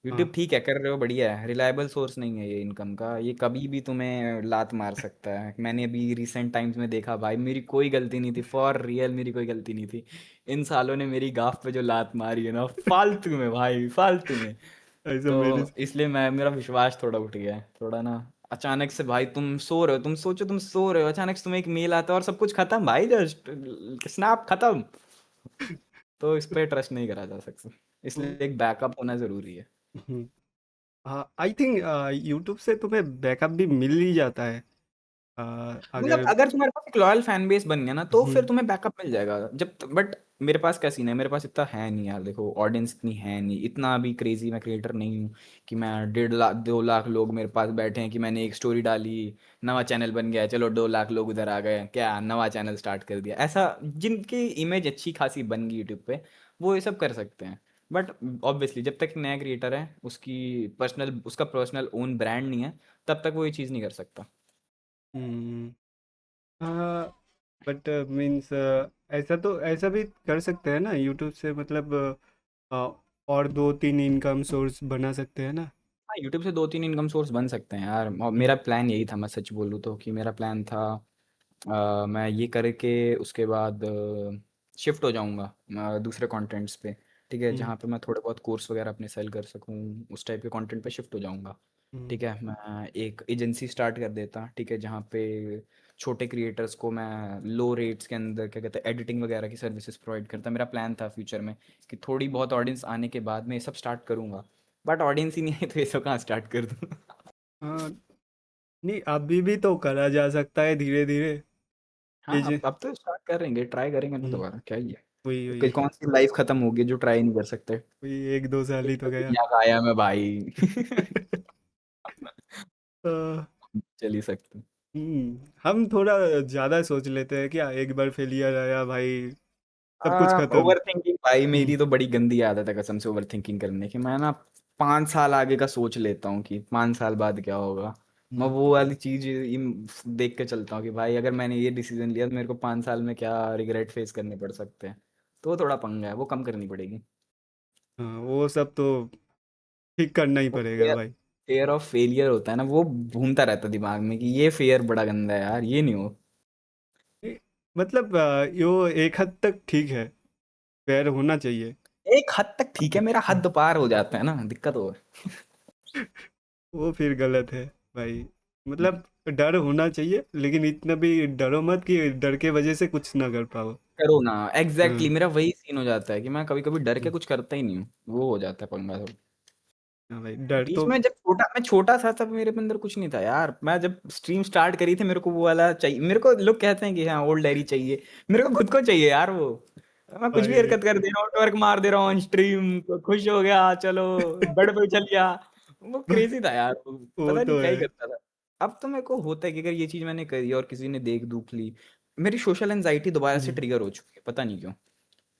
हाँ, यूट्यूब ठीक है, कर रहे हो बढ़िया है, रिलायबल सोर्स नहीं है ये इनकम का, ये कभी भी तुम्हें लात मार सकता है। मैंने अभी रिसेंट टाइम्स में देखा भाई, मेरी कोई गलती नहीं थी, फॉर रियल मेरी कोई गलती नहीं थी, इन सालों ने मेरी गाफ पे जो लात मारी है ना, फालतू में भाई, फालतू में। ऐसा तो मेरे। इसलिए मैं, मेरा विश्वास थोड़ा उठ गया है थोड़ा ना। अचानक से भाई, तुम सो रहे हो, तुम सोचो तुम सो रहे हो, अचानक से तुम्हें एक मेल आता है और सब कुछ खत्म भाई, जस्ट स्नैप खत्म। तो इस पे ट्रस्ट नहीं करा जा सकता, इसलिए एक बैकअप होना जरूरी है। हम्म, हाँ, आई थिंक यूट्यूब से तुम्हें बैकअप भी मिल ही जाता है। मतलब अगर अगर तुम्हारे पास एक लॉयल फैन बेस बन गया ना, तो फिर हम्म, तुम्हें बैकअप मिल जाएगा जब, बट मेरे पास क्या सीन है, मेरे पास इतना है नहीं यार, देखो ऑडियंस इतनी है नहीं, इतना भी क्रेजी मैं क्रिएटर नहीं हूँ कि मैं 1.5 लाख 2 लाख लोग मेरे पास बैठे हैं कि मैंने एक स्टोरी डाली, नवा चैनल बन गया, चलो 2 लाख लोग उधर आ गए, क्या नवा चैनल स्टार्ट कर दिया, ऐसा जिनकी इमेज अच्छी खासी बन गई यूट्यूब पे, वो ये सब कर सकते हैं। बट ऑब्वियसली जब तक एक नया क्रिएटर है, उसका पर्सनल ओन ब्रांड नहीं है, तब तक वो ये चीज़ नहीं कर सकता। हम्म, हाँ, बट मीन्स ऐसा तो ऐसा भी कर सकते हैं ना यूट्यूब से, मतलब और दो तीन इनकम सोर्स बना सकते हैं ना? हाँ, यूट्यूब से 2-3 इनकम सोर्स बन सकते हैं यार, और हम्म, मेरा प्लान यही था, मैं सच बोलूँ तो, कि मेरा प्लान था मैं ये करके उसके बाद शिफ्ट हो जाऊंगा दूसरे कंटेंट्स पे, ठीक है, हम्म, जहाँ पे मैं थोड़े बहुत कोर्स वगैरह अपने सेल कर सकूँ, उस टाइप के कंटेंट पे शिफ्ट हो जाऊंगा। हम्म, ठीक है, मैं एक एजेंसी स्टार्ट कर देता, ठीक है, जहाँ पे छोटे क्रिएटर्स को मैं लो रेट्स के अंदर, क्या कहते हैं, एडिटिंग वगैरह की सर्विसेज प्रोवाइड करता। मेरा प्लान था फ्यूचर में कि थोड़ी बहुत ऑडियंस आने के बाद मैं ये सब स्टार्ट करूँगा, बट ऑडियंस ही नहीं है तो ये सब कहाँ स्टार्ट कर दूँ। हाँ, नहीं, अभी भी तो करा जा सकता है धीरे धीरे। हाँ, ये जे अब तो स्टार्ट कर रहेंगे, ट्राई करेंगे ना हम्म, दोबारा, क्या ही है। वही कोई वही कौन सी लाइफ खत्म होगी जो ट्राई नहीं कर सकते। वही 1-2 साल एक ही तो तो गया। दुनिया का आया मैं भाई। अ, चल ही सकते। हम थोड़ा ज़्यादा सोच लेते हैं क्या, एक बार फेलियर आया भाई, सब कुछ खत्म। ओवर थिंकिंग भाई, हम्म, मेरी तो बड़ी गंदी आदत है कसम से, ओवर थिंकिंग करने की। मैं ना 5 साल आगे का सोच लेता हूँ कि 5 साल बाद क्या होगा। मैं हम्म, वो वाली चीज देख के चलता हूँ कि भाई अगर मैंने ये डिसीजन लिया तो मेरे को 5 साल में क्या रिग्रेट फेस करने पड़ सकते हैं। तो वो थोड़ा पंगा है, वो कम करनी पड़ेगी। हाँ, वो सब तो ठीक करना ही वो पड़ेगा फेयर भाई। फेयर ऑफ फेलियर होता है ना, वो घूमता रहता है दिमाग में कि ये फेयर बड़ा गंदा है यार, ये नहीं हो। मतलब यो एक हद तक ठीक है, फेयर होना चाहिए। एक हद तक ठीक है, मेरा हद पार हो जाता है ना, दिक्कत हो। वो फिर गलत है भाई। मतलब डर होना चाहिए, लेकिन इतना भी डरो मत कि डर के वजह से कुछ ना कर पाओ। करो ना, एग्जैक्टली हाँ, मेरा वही सीन हो जाता है कि मैं कभी कभी डर के हम्म, कुछ करता ही नहीं हूँ, वो हो जाता है पंगा थोड़ा। हाँ भाई, डर बीच तो में जब मैं छोटा सा, तब मेरे अंदर कुछ नहीं था यार, मैं जब स्ट्रीम स्टार्ट करी थी, मेरे को वो वाला चाहिए, मेरे को लोग कहते हैं कि हाँ ओल्ड डायरी चाहिए, मेरे को खुद को चाहिए यार वो। मैं कुछ भी भाई। हरकत कर दे रहा हूँ, ट्वर्क मार दे रहा हूँ ऑन स्ट्रीम, तो खुश हो गया, चलो बेड पे चल गया। वो क्रेजी था यार वो, वो पता नहीं तो क्या है। ही करता था। अब तो मेरे को होता है कि अगर ये चीज मैंने करी और किसी ने देख दूख ली, मेरी सोशल एंजाइटी दोबारा से हम्म, ट्रिगर हो चुकी है, पता नहीं क्यों।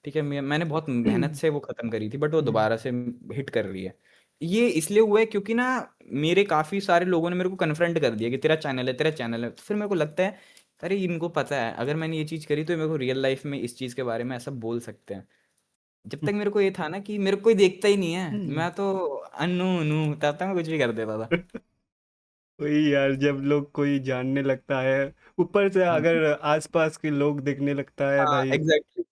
ठीक है, मैंने बहुत मेहनत से वो खत्म करी थी, बट वो हम्म, दोबारा से हिट कर रही है। ये इसलिए हुआ है क्योंकि ना, मेरे काफी सारे लोगों ने मेरे को कन्फ्रंट कर दिया कि तेरा चैनल है, तेरा चैनल है, तो फिर मेरे को लगता है अरे इनको पता है अगर मैंने ये चीज करी तो मेरे को रियल लाइफ में इस चीज के बारे में ऐसा बोल सकते हैं। जब तक मेरे को ये था ना कि मेरे को कोई देखता ही नहीं है, हम्म। मैं तो अन्नू नू तब तक मैं कुछ भी कर देता था। वही यार, जब लोग कोई जानने लगता है, ऊपर से हाँ अगर आसपास के लोग देखने लगता है हाँ भाई, एग्जैक्टली।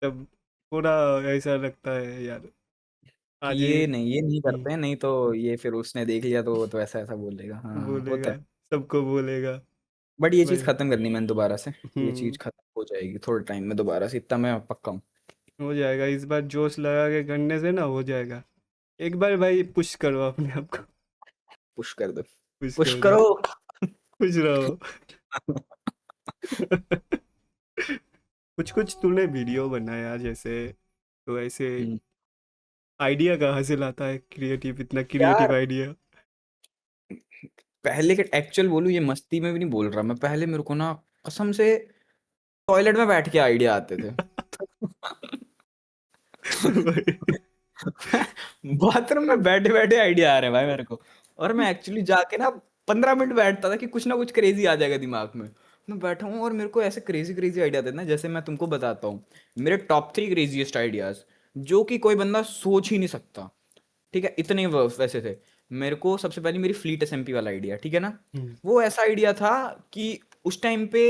तब थोड़ा ऐसा लगता है यार, कि आज ये ये नहीं हम्म, करते हैं, नहीं तो ये फिर उसने देख लिया तो वो तो ऐसा ऐसा बोलेगा, हाँ होता बोलेगा, है। सबको बोलेगा बट ये चीज भाई। खत्म करनी मैंने दोबारा से। ये हम्म। चीज खत्म हो जाएगी थोड़े टाइम में दोबारा से, इतना मैं पक्का हूँ। हो जाएगा, इस बार जोश लगा के करने से ना हो जाएगा। एक बार भाई पुश करो अपने आप को, पुश कर दो, पुश पुश कर दो, करो। खुश रहो। कुछ कुछ तूने वीडियो बनाया जैसे, तो ऐसे हम्म। आइडिया कहाँ से लाता है, क्रिएटिव, इतना क्रिएटिव यार आइडिया? पहले के एक्चुअल बोलूं, ये मस्ती में भी नहीं बोल रहा मैं, पहले मेरे को ना कसम से टॉयलेट में बैठ के आइडिया आते थे। बाथरूम में बैठे बैठे आइडिया आ रहे हैं भाई मेरे को। और मैं एक्चुअली जाके ना 15 मिनट बैठता था कि कुछ ना कुछ क्रेजी आ जाएगा दिमाग में। मैं बैठा हूँ और मेरे को ऐसे क्रेजी क्रेजी आइडिया आते थे ना, जैसे मैं तुमको बताता हूँ मेरे टॉप 3 क्रेजीएस्ट आइडियाज, जो कि कोई बंदा सोच ही नहीं सकता। ठीक है, इतने वैसे थे। मेरे को सबसे पहले मेरी फ्लीट एसएमपी वाला आइडिया, ठीक है ना, हम्म। वो ऐसा आइडिया था कि उस टाइम पे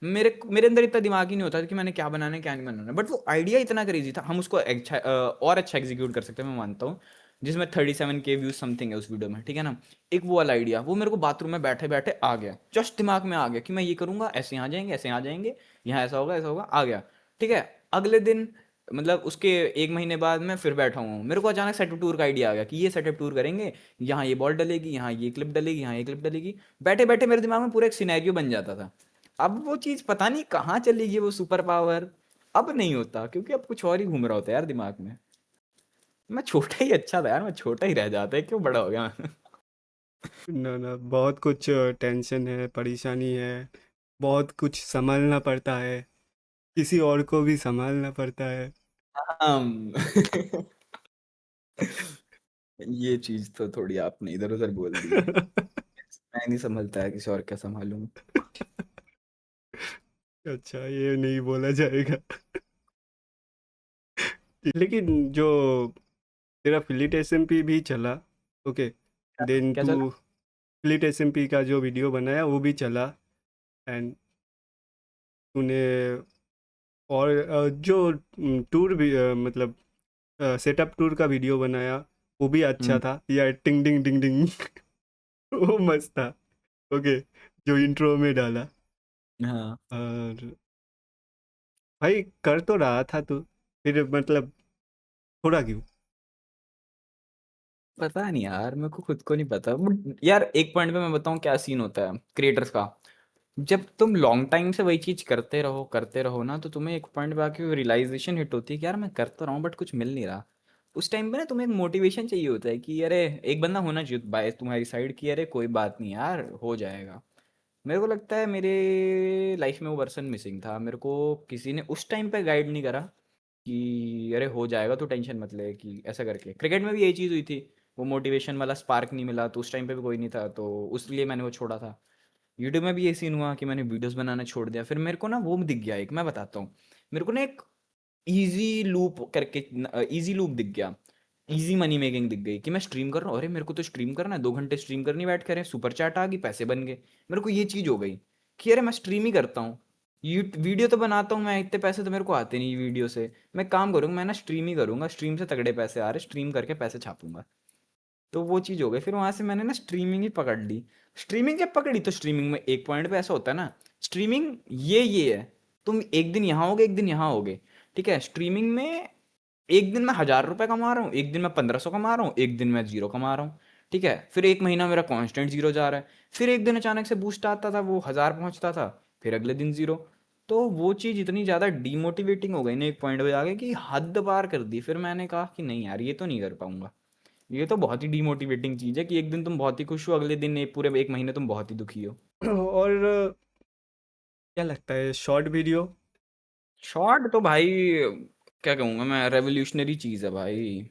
मेरे मेरे अंदर इतना दिमाग ही नहीं होता था कि मैंने क्या बनाना है क्या नहीं बनाना, बट वो आइडिया इतना क्रेजी था, हम उसको और अच्छा एग्जीक्यूट कर सकते हैं मैं मानता हूँ। जिसमें 37K व्यूज समथिंग है उस वीडियो में, ठीक है ना। एक वो वाला आइडिया, वो मेरे को बाथरूम में बैठे बैठे आ गया, जस्ट दिमाग में आ गया कि मैं ये करूंगा, ऐसे यहाँ जाएंगे, ऐसे यहाँ जाएंगे, यहाँ ऐसा होगा आ गया। ठीक है। अगले दिन मतलब उसके 1 महीने बाद मैं फिर बैठा हूँ, मेरे को अचानक सेटअप टूर का आइडिया आ गया कि ये सेटअप टूर करेंगे, यहाँ ये बॉल डलेगी, यहाँ ये क्लिप डलेगी, यहाँ ये क्लिप डलेगी। बैठे बैठे मेरे दिमाग में पूरा एक सिनेरियो बन जाता था। अब वो चीज पता नहीं कहाँ चली गई, वो सुपर पावर अब नहीं होता, क्योंकि अब कुछ और ही घूम रहा होता है यार दिमाग में। मैं छोटा ही अच्छा था यार, मैं छोटा ही रह जाता है, क्यों बड़ा हो गया मैं। ना ना, बहुत कुछ टेंशन है, परेशानी है, बहुत कुछ संभालना पड़ता है, किसी और को भी संभालना पड़ता है। हम ये चीज तो थोड़ी आपने इधर उधर बोल दी। मैं नहीं संभलता है, किसी और क्या संभालूं। अच्छा, ये नहीं बोला जाएगा। लेकिन जो तेरा फ्लीट एसएमपी भी चला, ओके, क्या देन क्या तू चला। फ्लीट एसएमपी का जो वीडियो बनाया वो भी चला, एंड तूने और जो टूर भी मतलब सेटअप टूर का वीडियो बनाया, वो भी अच्छा हम्म। था यार, टिंग डिंग डिंग डिंग। वो मस्त था, ओके, जो इंट्रो में डाला। हाँ। और भाई कर तो रहा था तू, फिर मतलब थोड़ा क्यों? पता नहीं यार, मेरे को खुद को नहीं पता, बट यार एक पॉइंट पे मैं बताऊं क्या सीन होता है क्रिएटर्स का। जब तुम लॉन्ग टाइम से वही चीज करते रहो ना, तो तुम्हें एक पॉइंट पे आके रियलाइजेशन हिट होती है कि यार मैं कर तो रहा हूँ बट कुछ मिल नहीं रहा। उस टाइम पे ना तुम्हें एक मोटिवेशन चाहिए होता है कि अरे एक बंदा होना चाहिए बाय तुम्हारी साइड की, अरे कोई बात नहीं यार हो जाएगा। मेरे को लगता है मेरे लाइफ में वो पर्सन मिसिंग था, मेरे को किसी ने उस टाइम पे गाइड नहीं करा कि अरे हो जाएगा तो टेंशन मत ले, कि ऐसा करके। क्रिकेट में भी यही चीज़ हुई थी, वो मोटिवेशन वाला स्पार्क नहीं मिला, तो उस टाइम पे भी कोई नहीं था, तो उसलिए मैंने वो छोड़ा था। यूट्यूब में भी ये सीन हुआ कि मैंने वीडियोस बनाना छोड़ दिया, फिर मेरे को ना वो दिख गया एक, मैं बताता हूँ। मेरे को ना एक इजी लूप करके, इजी लूप दिख गया, इजी मनी मेकिंग दिख गई कि मैं स्ट्रीम कर रहा हूँ, अरे मेरे को तो स्ट्रीम करना है, 2 घंटे स्ट्रीम करनी बैठ कर, सुपर चैट आ गई, पैसे बन गए। मेरे को ये चीज़ हो गई कि अरे मैं स्ट्रीम ही करता हूँ, यू वीडियो तो बनाता हूँ मैं, इतने पैसे तो मेरे को आते नहीं वीडियो से। मैं काम करूँगा, मैं ना स्ट्रीम ही करूँगा, स्ट्रीम से तगड़े पैसे आ रहे, स्ट्रीम करके पैसे छापूंगा। तो वो चीज़ हो गई, फिर वहां से मैंने ना स्ट्रीमिंग ही पकड़ ली। स्ट्रीमिंग जब पकड़ी तो स्ट्रीमिंग में एक पॉइंट पे ऐसा होता है ना, स्ट्रीमिंग ये है, तुम एक दिन यहाँ होगे एक दिन यहाँ होगे। ठीक है, स्ट्रीमिंग में एक दिन मैं 1,000 रुपए कमा रहा हूँ, एक दिन मैं 1,500 कमा रहा हूँ, एक दिन मैं जीरो कमा रहा हूँ। ठीक है, फिर एक महीना मेरा कांस्टेंट जीरो जा रहा है, फिर एक दिन अचानक से बूस्ट आता था, वो 1,000 पहुंचता था, फिर अगले दिन जीरो। तो वो चीज़ इतनी ज़्यादा डीमोटिवेटिंग हो गई ना एक पॉइंट पे आगे कि हद पार कर दी, फिर मैंने कहा कि नहीं यार ये तो नहीं कर पाऊंगा। ये तो बहुत ही डीमोटिवेटिंग चीज है कि एक दिन तुम बहुत ही खुश हो, अगले दिन एक पूरे 1 महीने तुम बहुत ही दुखी हो। और क्या लगता है शॉर्ट वीडियो? शॉर्ट तो भाई क्या कहूँगा मैं, रेवोल्यूशनरी चीज़ है भाई।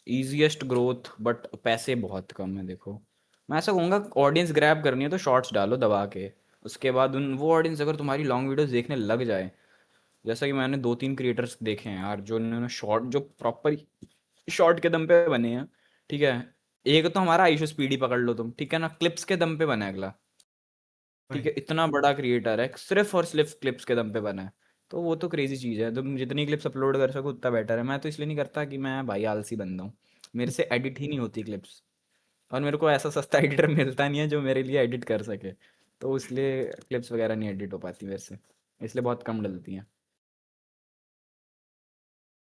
इजीएस्ट ग्रोथ, बट पैसे बहुत कम है देखो। मैं ऐसा कहूँगा ऑडियंस ग्रैब करनी है तो शॉर्ट्स डालो दबा के, उसके बाद उन वो ऑडियंस अगर तुम्हारी लॉन्ग वीडियोस देखने लग जाए, जैसा कि मैंने 2-3 क्रिएटर्स देखे हैं यार, जो इन्होंने शॉर्ट जो प्रॉपर शॉर्ट के दम पे बने हैं, ठीक है। एक तो हमारा आयुष स्पीडी पकड़ लो तुम, ठीक है ना, क्लिप्स के दम पे बना है अगला, ठीक भाई है, इतना बड़ा क्रिएटर है, सिर्फ और सिर्फ क्लिप्स के दम पे बना है। तो वो तो क्रेजी चीज़ है, तुम जितनी क्लिप्स अपलोड कर सको उतना बेटर है। मैं तो इसलिए नहीं करता कि मैं भाई आलसी बंदा हूँ, मेरे से एडिट ही नहीं होती क्लिप्स, और मेरे को ऐसा सस्ता एडिटर मिलता नहीं है जो मेरे लिए एडिट कर सके, तो इसलिए क्लिप्स वगैरह नहीं एडिट हो पाती मेरे से, इसलिए बहुत कम डलती हैं।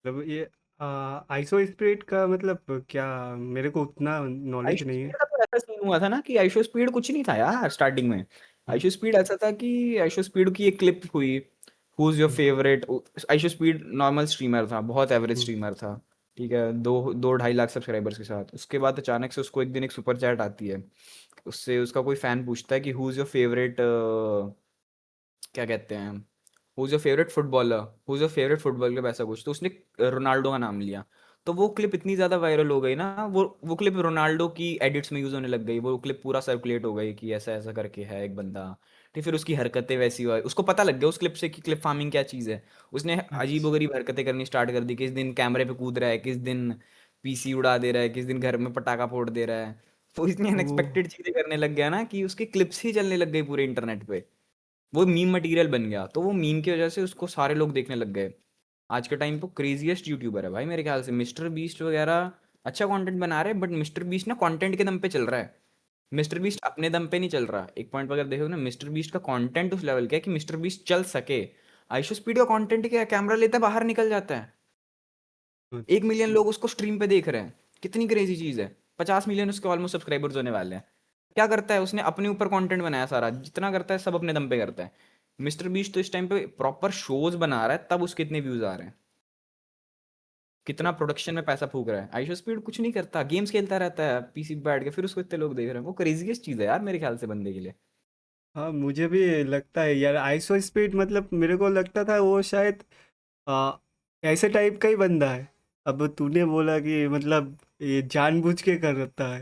मतलब ये आइसो स्प्रेड का मतलब क्या, मेरे को उतना नॉलेज आइशो नहीं है। स्पीड का तो ऐसा सीन हुआ था ना कि आइशो स्पीड कुछ नहीं था यार स्टार्टिंग में। हम्म, आइशो स्पीड ऐसा था कि आइशो स्पीड की एक क्लिप हुई, who is your hmm, favourite. IShowSpeed normal streamer था, बहुत एवरेज हम्म, स्ट्रीमर था, ठीक है, 2-2.5 लाख सब्सक्राइबर्स के साथ। उसके बाद अचानक से उसको एक दिन एक सुपर चैट आती है, उससे उसका कोई फैन पूछता है कि हु इज योर फेवरेट, क्या कहते हैं, who is your favourite footballer, who is your favourite football club, ऐसा कुछ। तो उसने रोनाल्डो का नाम लिया, तो वो क्लिप इतनी ज़्यादा वायरल हो गई ना, वो क्लिप रोनाल्डो की एडिट्स में यूज़ होने लग गई, वो क्लिप पूरा सर्कुलेट हो गई कि ऐसा ऐसा करके है एक बंदा, ठीक। फिर उसकी हरकतें वैसी हुई, उसको पता लग गया उस क्लिप से कि क्लिप फार्मिंग क्या चीज़ है। उसने अच्छा। अजीबोगरीब हरकतें करनी स्टार्ट कर दी, किस दिन कैमरे पे कूद रहा है, किस दिन पीसी उड़ा दे रहा है, किस दिन घर में पटाखा फोड़ दे रहा है। तो इतनी ओ अनएक्सपेक्टेड चीज़ें करने लग गया ना कि उसकी क्लिप्स ही चलने लग गई पूरे इंटरनेट पे, वो मीम मटेरियल बन गया। तो वो मीम की वजह से उसको सारे लोग देखने लग गए। आज के टाइम पे क्रेजीएस्ट यूट्यूबर है भाई मेरे ख्याल से मिस्टर बीस्ट वगैरह। अच्छा कंटेंट बना रहे हैं, बट मिस्टर बीस्ट ना कंटेंट के दम पे चल रहा है, मिस्टर बीस्ट अपने दम पे नहीं चल रहा। एक पॉइंट पर अगर देखो ना, मिस्टर बीस्ट का कंटेंट उस लेवल का है कि मिस्टर बीस्ट चल सके। आइशो स्पीड का कंटेंट क्या है, कैमरा लेता है बाहर निकल जाता है, 1 मिलियन लोग उसको स्ट्रीम पे देख रहे हैं, कितनी क्रेजी चीज है। 50 मिलियन उसके ऑलमोस्ट सब्सक्राइबर्स होने वाले हैं। क्या करता है उसने, अपने ऊपर कंटेंट बनाया सारा, जितना करता है सब अपने दम पे करता है। मिस्टर बीस्ट तो इस टाइम पे प्रॉपर शोज बना रहा है, तब उसके इतने व्यूज आ रहे हैं, कितना प्रोडक्शन में पैसा फूक रहा है। आइशो स्पीड कुछ नहीं करता, गेम्स खेलता रहता है पीसी पे बैठ के, फिर उसको इतने लोग देख रहे हैं। वो क्रेजीएस्ट चीज है यार मेरे ख्याल से बंदे के लिए। हाँ, मुझे भी लगता है यार आइसो स्पीड, मतलब मेरे को लगता था वो शायद आ, ऐसे टाइप का ही बंदा है। अब तूने बोला कि मतलब ये जानबूझ के कर रहा है।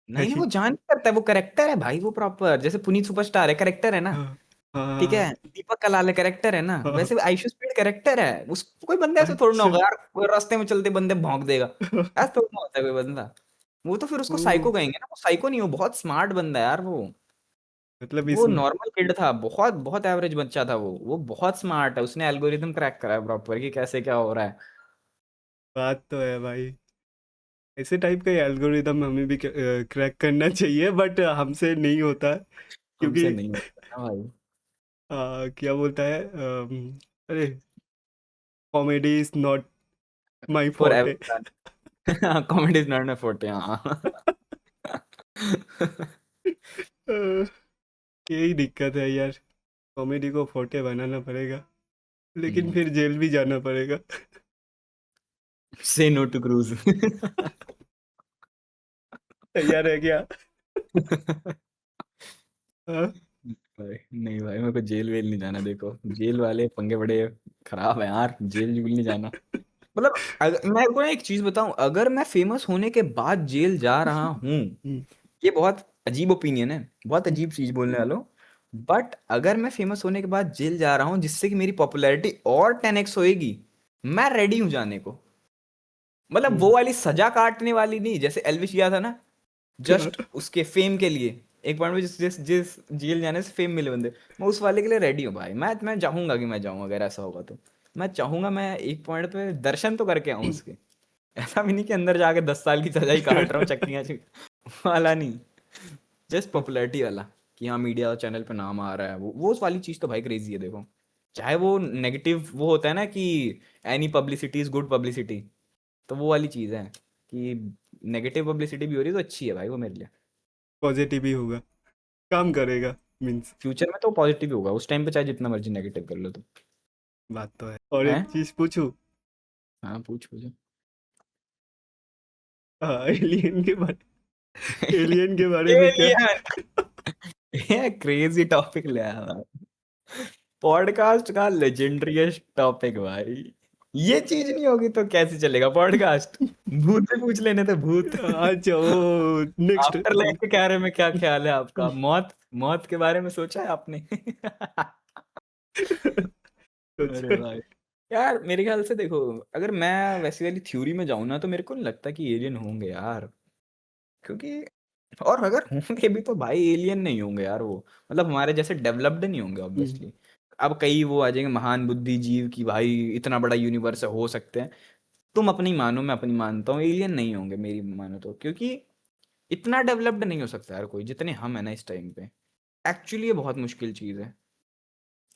नहीं नहीं, नहीं। वो जान के करता है, वो करेक्टर है भाई, वो प्रॉपर जैसे पुनीत सुपरस्टार है, करेक्टर है ना, हाँ, ठीक हाँ, है। दीपक कलाल करेक्टर है ना, हाँ, वैसे आयुष स्पीड करेक्टर है। उस कोई बंदा ऐसे थोड़ा ना अच्छा। होगा यार, कोई रास्ते में चलते बंदे भौंक देगा, ऐसा थोड़ा ना होता है कोई बंदा। वो तो फिर उसको वो साइको कहेंगे ना, वो साइको नहीं, वो बहुत स्मार्ट बंदा है यार मतलब वो इसमें नॉर्मल किड था, बहुत बहुत एवरेज बच्चा था वो बहुत स्मार्ट है, उसने एल्गोरिदम क्रैक करा है प्रॉपर कि कैसे क्या हो रहा है। बात तो है भाई। ऐसे टाइप का एल्गोरिदम हमें भी क्रैक करना चाहिए, बट हमसे नहीं होता क्योंकि हमसे नहीं होता ना भाई। क्या बोलता है, अरे, comedy is not my for forte. Everyone, comedy is not my forte, हाँ। यही दिक्कत है यार, कॉमेडी को फोर्टे बनाना पड़ेगा, लेकिन फिर जेल भी जाना पड़ेगा। से नो टू क्रूज। तैयार है क्या? हाँ, भाई नहीं भाई, मेरे को जेल वेल नहीं जाना, देखो जेल वाले पंगे बड़े खराब है यार, जेल जूल नहीं जाना। मतलब अगर मैं को ना एक चीज बताऊं, अगर मैं फेमस होने के बाद जेल जा रहा हूँ, हम्म, ये बहुत अजीब ओपिनियन है, बहुत अजीब चीज बोलने वालों, बट अगर मैं फेमस होने के बाद जेल जा रहा हूँ जिससे कि मेरी पॉपुलैरिटी और 10x होएगी, मैं रेडी हूँ जाने को। मतलब वो हम्म, वाली सजा काटने वाली नहीं, जैसे एल्विश किया था ना, जस्ट उसके फेम के लिए। एक पॉइंट में जिस जिस जिस जेल जाने से फेम मिले बंदे, मैं उस वाले के लिए रेडी हूँ भाई। मैं चाहूंगा कि मैं जाऊँ, अगर ऐसा होगा तो मैं चाहूंगा मैं एक पॉइंट पे दर्शन तो करके आऊँ उसके। ऐसा भी नहीं कि अंदर जाके 10 साल की सजा ही काट रहा हूँ चक्कियाँ वाला नहीं, जस्ट पॉपुलैरिटी वाला, कि हाँ मीडिया चैनल पे नाम आ रहा है, वो उस वाली चीज़ तो भाई क्रेजी है देखो। चाहे वो नेगेटिव वो होता है ना कि any publicity is good publicity, तो वो वाली चीज़ है कि नेगेटिव पब्लिसिटी भी हो रही है तो अच्छी है भाई वो मेरे लिए। पॉजिटिव ही होगा, काम करेगा, मीन्स। फ्यूचर में तो पॉजिटिव ही होगा, उस टाइम पे चाहे जितना मर्जी नेगेटिव कर लो तो। बात तो है। और हैं? एक चीज पूछूं? हाँ पूछ पूछ। हाँ, एलियन के बारे में क्या? एलियन, ये क्रेजी टॉपिक ले आया, पॉडकास्ट का लेजेंडरीस्ट टॉपिक भाई। ये चीज नहीं होगी तो कैसे चलेगा पॉडकास्ट? भूत से पूछ लेने थे, भूत। अच्छा, वो नेक्स्ट। आफ्टर लाइफ के बारे में क्या ख्याल है आपका? मौत, मौत के बारे में सोचा है आपने? अरे भाई, यार मेरे ख्याल से देखो, अगर मैं वैसी वाली थ्योरी में जाऊं ना, तो मेरे को नहीं लगता कि एलियन होंगे यार। क्योंकि, और अगर होंगे भी तो भाई एलियन नहीं होंगे यार वो, मतलब हमारे जैसे डेवलप्ड नहीं होंगे ऑब्वियसली। अब कई वो आ जाएंगे महान बुद्धि जीव की भाई इतना बड़ा यूनिवर्स हो सकते हैं। तुम अपनी मानो, मैं अपनी मानता हूँ, एलियन नहीं होंगे मेरी मानो तो, क्योंकि इतना डेवलप्ड नहीं हो सकता यार कोई, जितने हम है ना इस टाइम पे। एक्चुअली ये बहुत मुश्किल चीज़ है।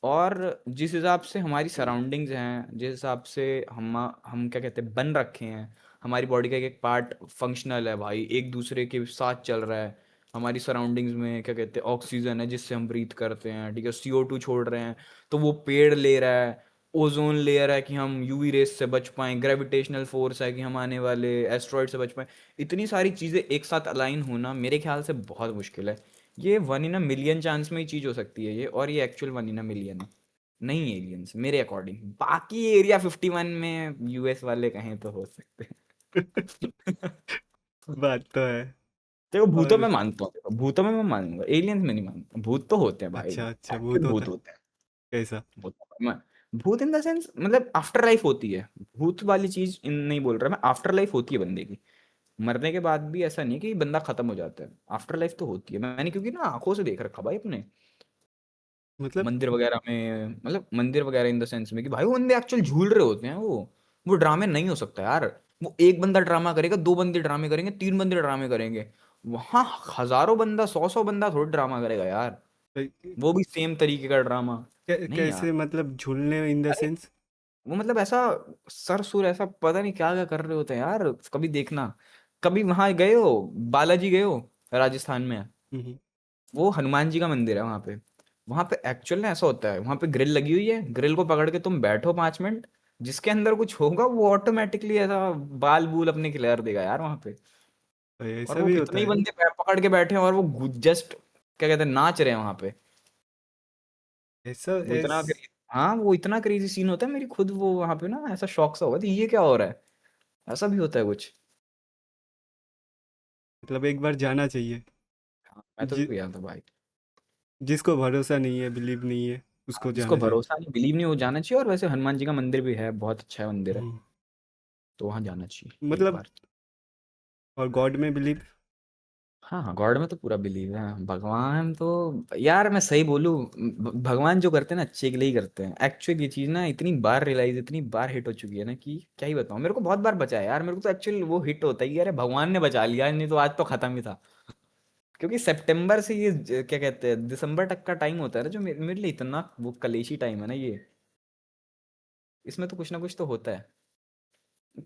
और जिस हिसाब से हमारी सराउंडिंग्स हैं, जिस हिसाब से हम क्या कहते हैं बन रखे हैं, हमारी बॉडी का एक एक पार्ट फंक्शनल है भाई, एक दूसरे के साथ चल रहा है। हमारी सराउंडिंग्स में क्या कहते हैं ऑक्सीजन है जिससे हम ब्रीथ करते हैं, ठीक है, CO2 छोड़ रहे हैं तो वो पेड़ ले रहा है। ओजोन लेयर है कि हम UV रेस से बच पाएं, ग्रेविटेशनल फोर्स है कि हम आने वाले एस्ट्रॉइड से बच पाएं। इतनी सारी चीज़ें एक साथ अलाइन होना मेरे ख्याल से बहुत मुश्किल है। ये 1 इन अ मिलियन चांस में ही चीज हो सकती है ये, और ये एक्चुअल 1 इन अ मिलियन है। नहीं एलियंस मेरे अकॉर्डिंग, बाकी एरिया 51 में US वाले कहें तो हो सकते हैं। बात तो है। देखो भूतों और में मानता हूँ, देखो भूतों में मैं मानूंगा, एलियंस में नहीं मानता। भूत तो होते हैं भाई, अच्छा अच्छा, भूत एक्चुअल होता भूत है होते हैं। कैसा? भूत मैं भूत इन द सेंस मतलब आफ्टर लाइफ होती है। भूत वाली चीज इन नहीं बोल रहा मैं, आफ्टर लाइफ होती है बंदे की। मरने के बाद भी ऐसा नहीं है कि बंदा खत्म हो जाता है, आफ्टर लाइफ तो होती है। मैंने क्योंकि ना आंखों से देख रखा भाई अपने मतलब मंदिर वगैरह में, मतलब मंदिर वगैरह इन द सेंस में कि भाई वो बंदे एक्चुअल झूल रहे होते हैं वो ड्रामे नहीं हो सकता यार। वो एक बंदा ड्रामा करेगा, 2 बंदे ड्रामे करेंगे, 3 बंदे ड्रामे करेंगे। वहां हजारों बंदा, 100 100 बंदा थोड़ी ड्रामा करेगा यार, वो भी सेम तरीके का ड्रामा। नहीं यार, कैसे, मतलब झूलने इन द अरे सेंस? वो मतलब ऐसा सर सुर ऐसा पता नहीं क्या क्या कर रहे होते हैं यार। कभी देखना, कभी वहां गए हो, बालाजी गए हो राजस्थान में, वो हनुमान जी का मंदिर है वहां पे। वहां पे एक्चुअल में ऐसा होता है, वहां पे ग्रिल लगी हुई है, ग्रिल को पकड़ के तुम बैठो 5 मिनट, जिसके अंदर कुछ होगा वो ऑटोमेटिकली ऐसा बाल बूल अपने खिलार देगा यार वहां पे। और ऐसा वो भी होता कितने ही है? बंदे पकड़ के बैठे हैं और वो जस्ट क्या कहते हैं नाच रहे हैं वहां पे। ऐसा वो इतना ऐस हाँ वो इतना क्रेजी सीन होता है, मेरी खुद वो वहां पे ना ऐसा शौक सा हुआ था, ये क्या हो रहा है, ऐसा भी होता है कुछ। मतलब एक बार जाना चाहिए। हाँ, मैं तो जि, गया था भाई। जिसको भरोसा नहीं है, बिलीव नहीं है, हाँ, उसको जिसको जाना चाहिए। भरोसा नहीं, बिलीव नहीं, हो जाना चाहिए। और वैसे हनुमान जी का मंदिर भी है, बहुत अच्छा है मंदिर है, हम्म, तो वहां जाना चाहिए एक मतलब बार। और गॉड में बिलीव? हाँ हाँ, गॉड में तो पूरा बिलीव है। भगवान तो यार मैं सही बोलूं, भगवान जो करते हैं ना अच्छे के लिए ही करते हैं। एक्चुअली ये चीज ना इतनी बार रियलाइज, इतनी बार हिट हो चुकी है ना कि क्या ही बताऊं। मेरे को बहुत बार बचा है यार, मेरे को तो एक्चुअल वो हिट होता है कि अरे भगवान ने बचा लिया, नहीं तो आज तो खत्म ही था। क्योंकि सितंबर से ये क्या कहते हैं दिसंबर तक का टाइम होता है ना, जो मेरे लिए इतना वो कलेशी टाइम है ना ये, इसमें तो कुछ ना कुछ तो होता है।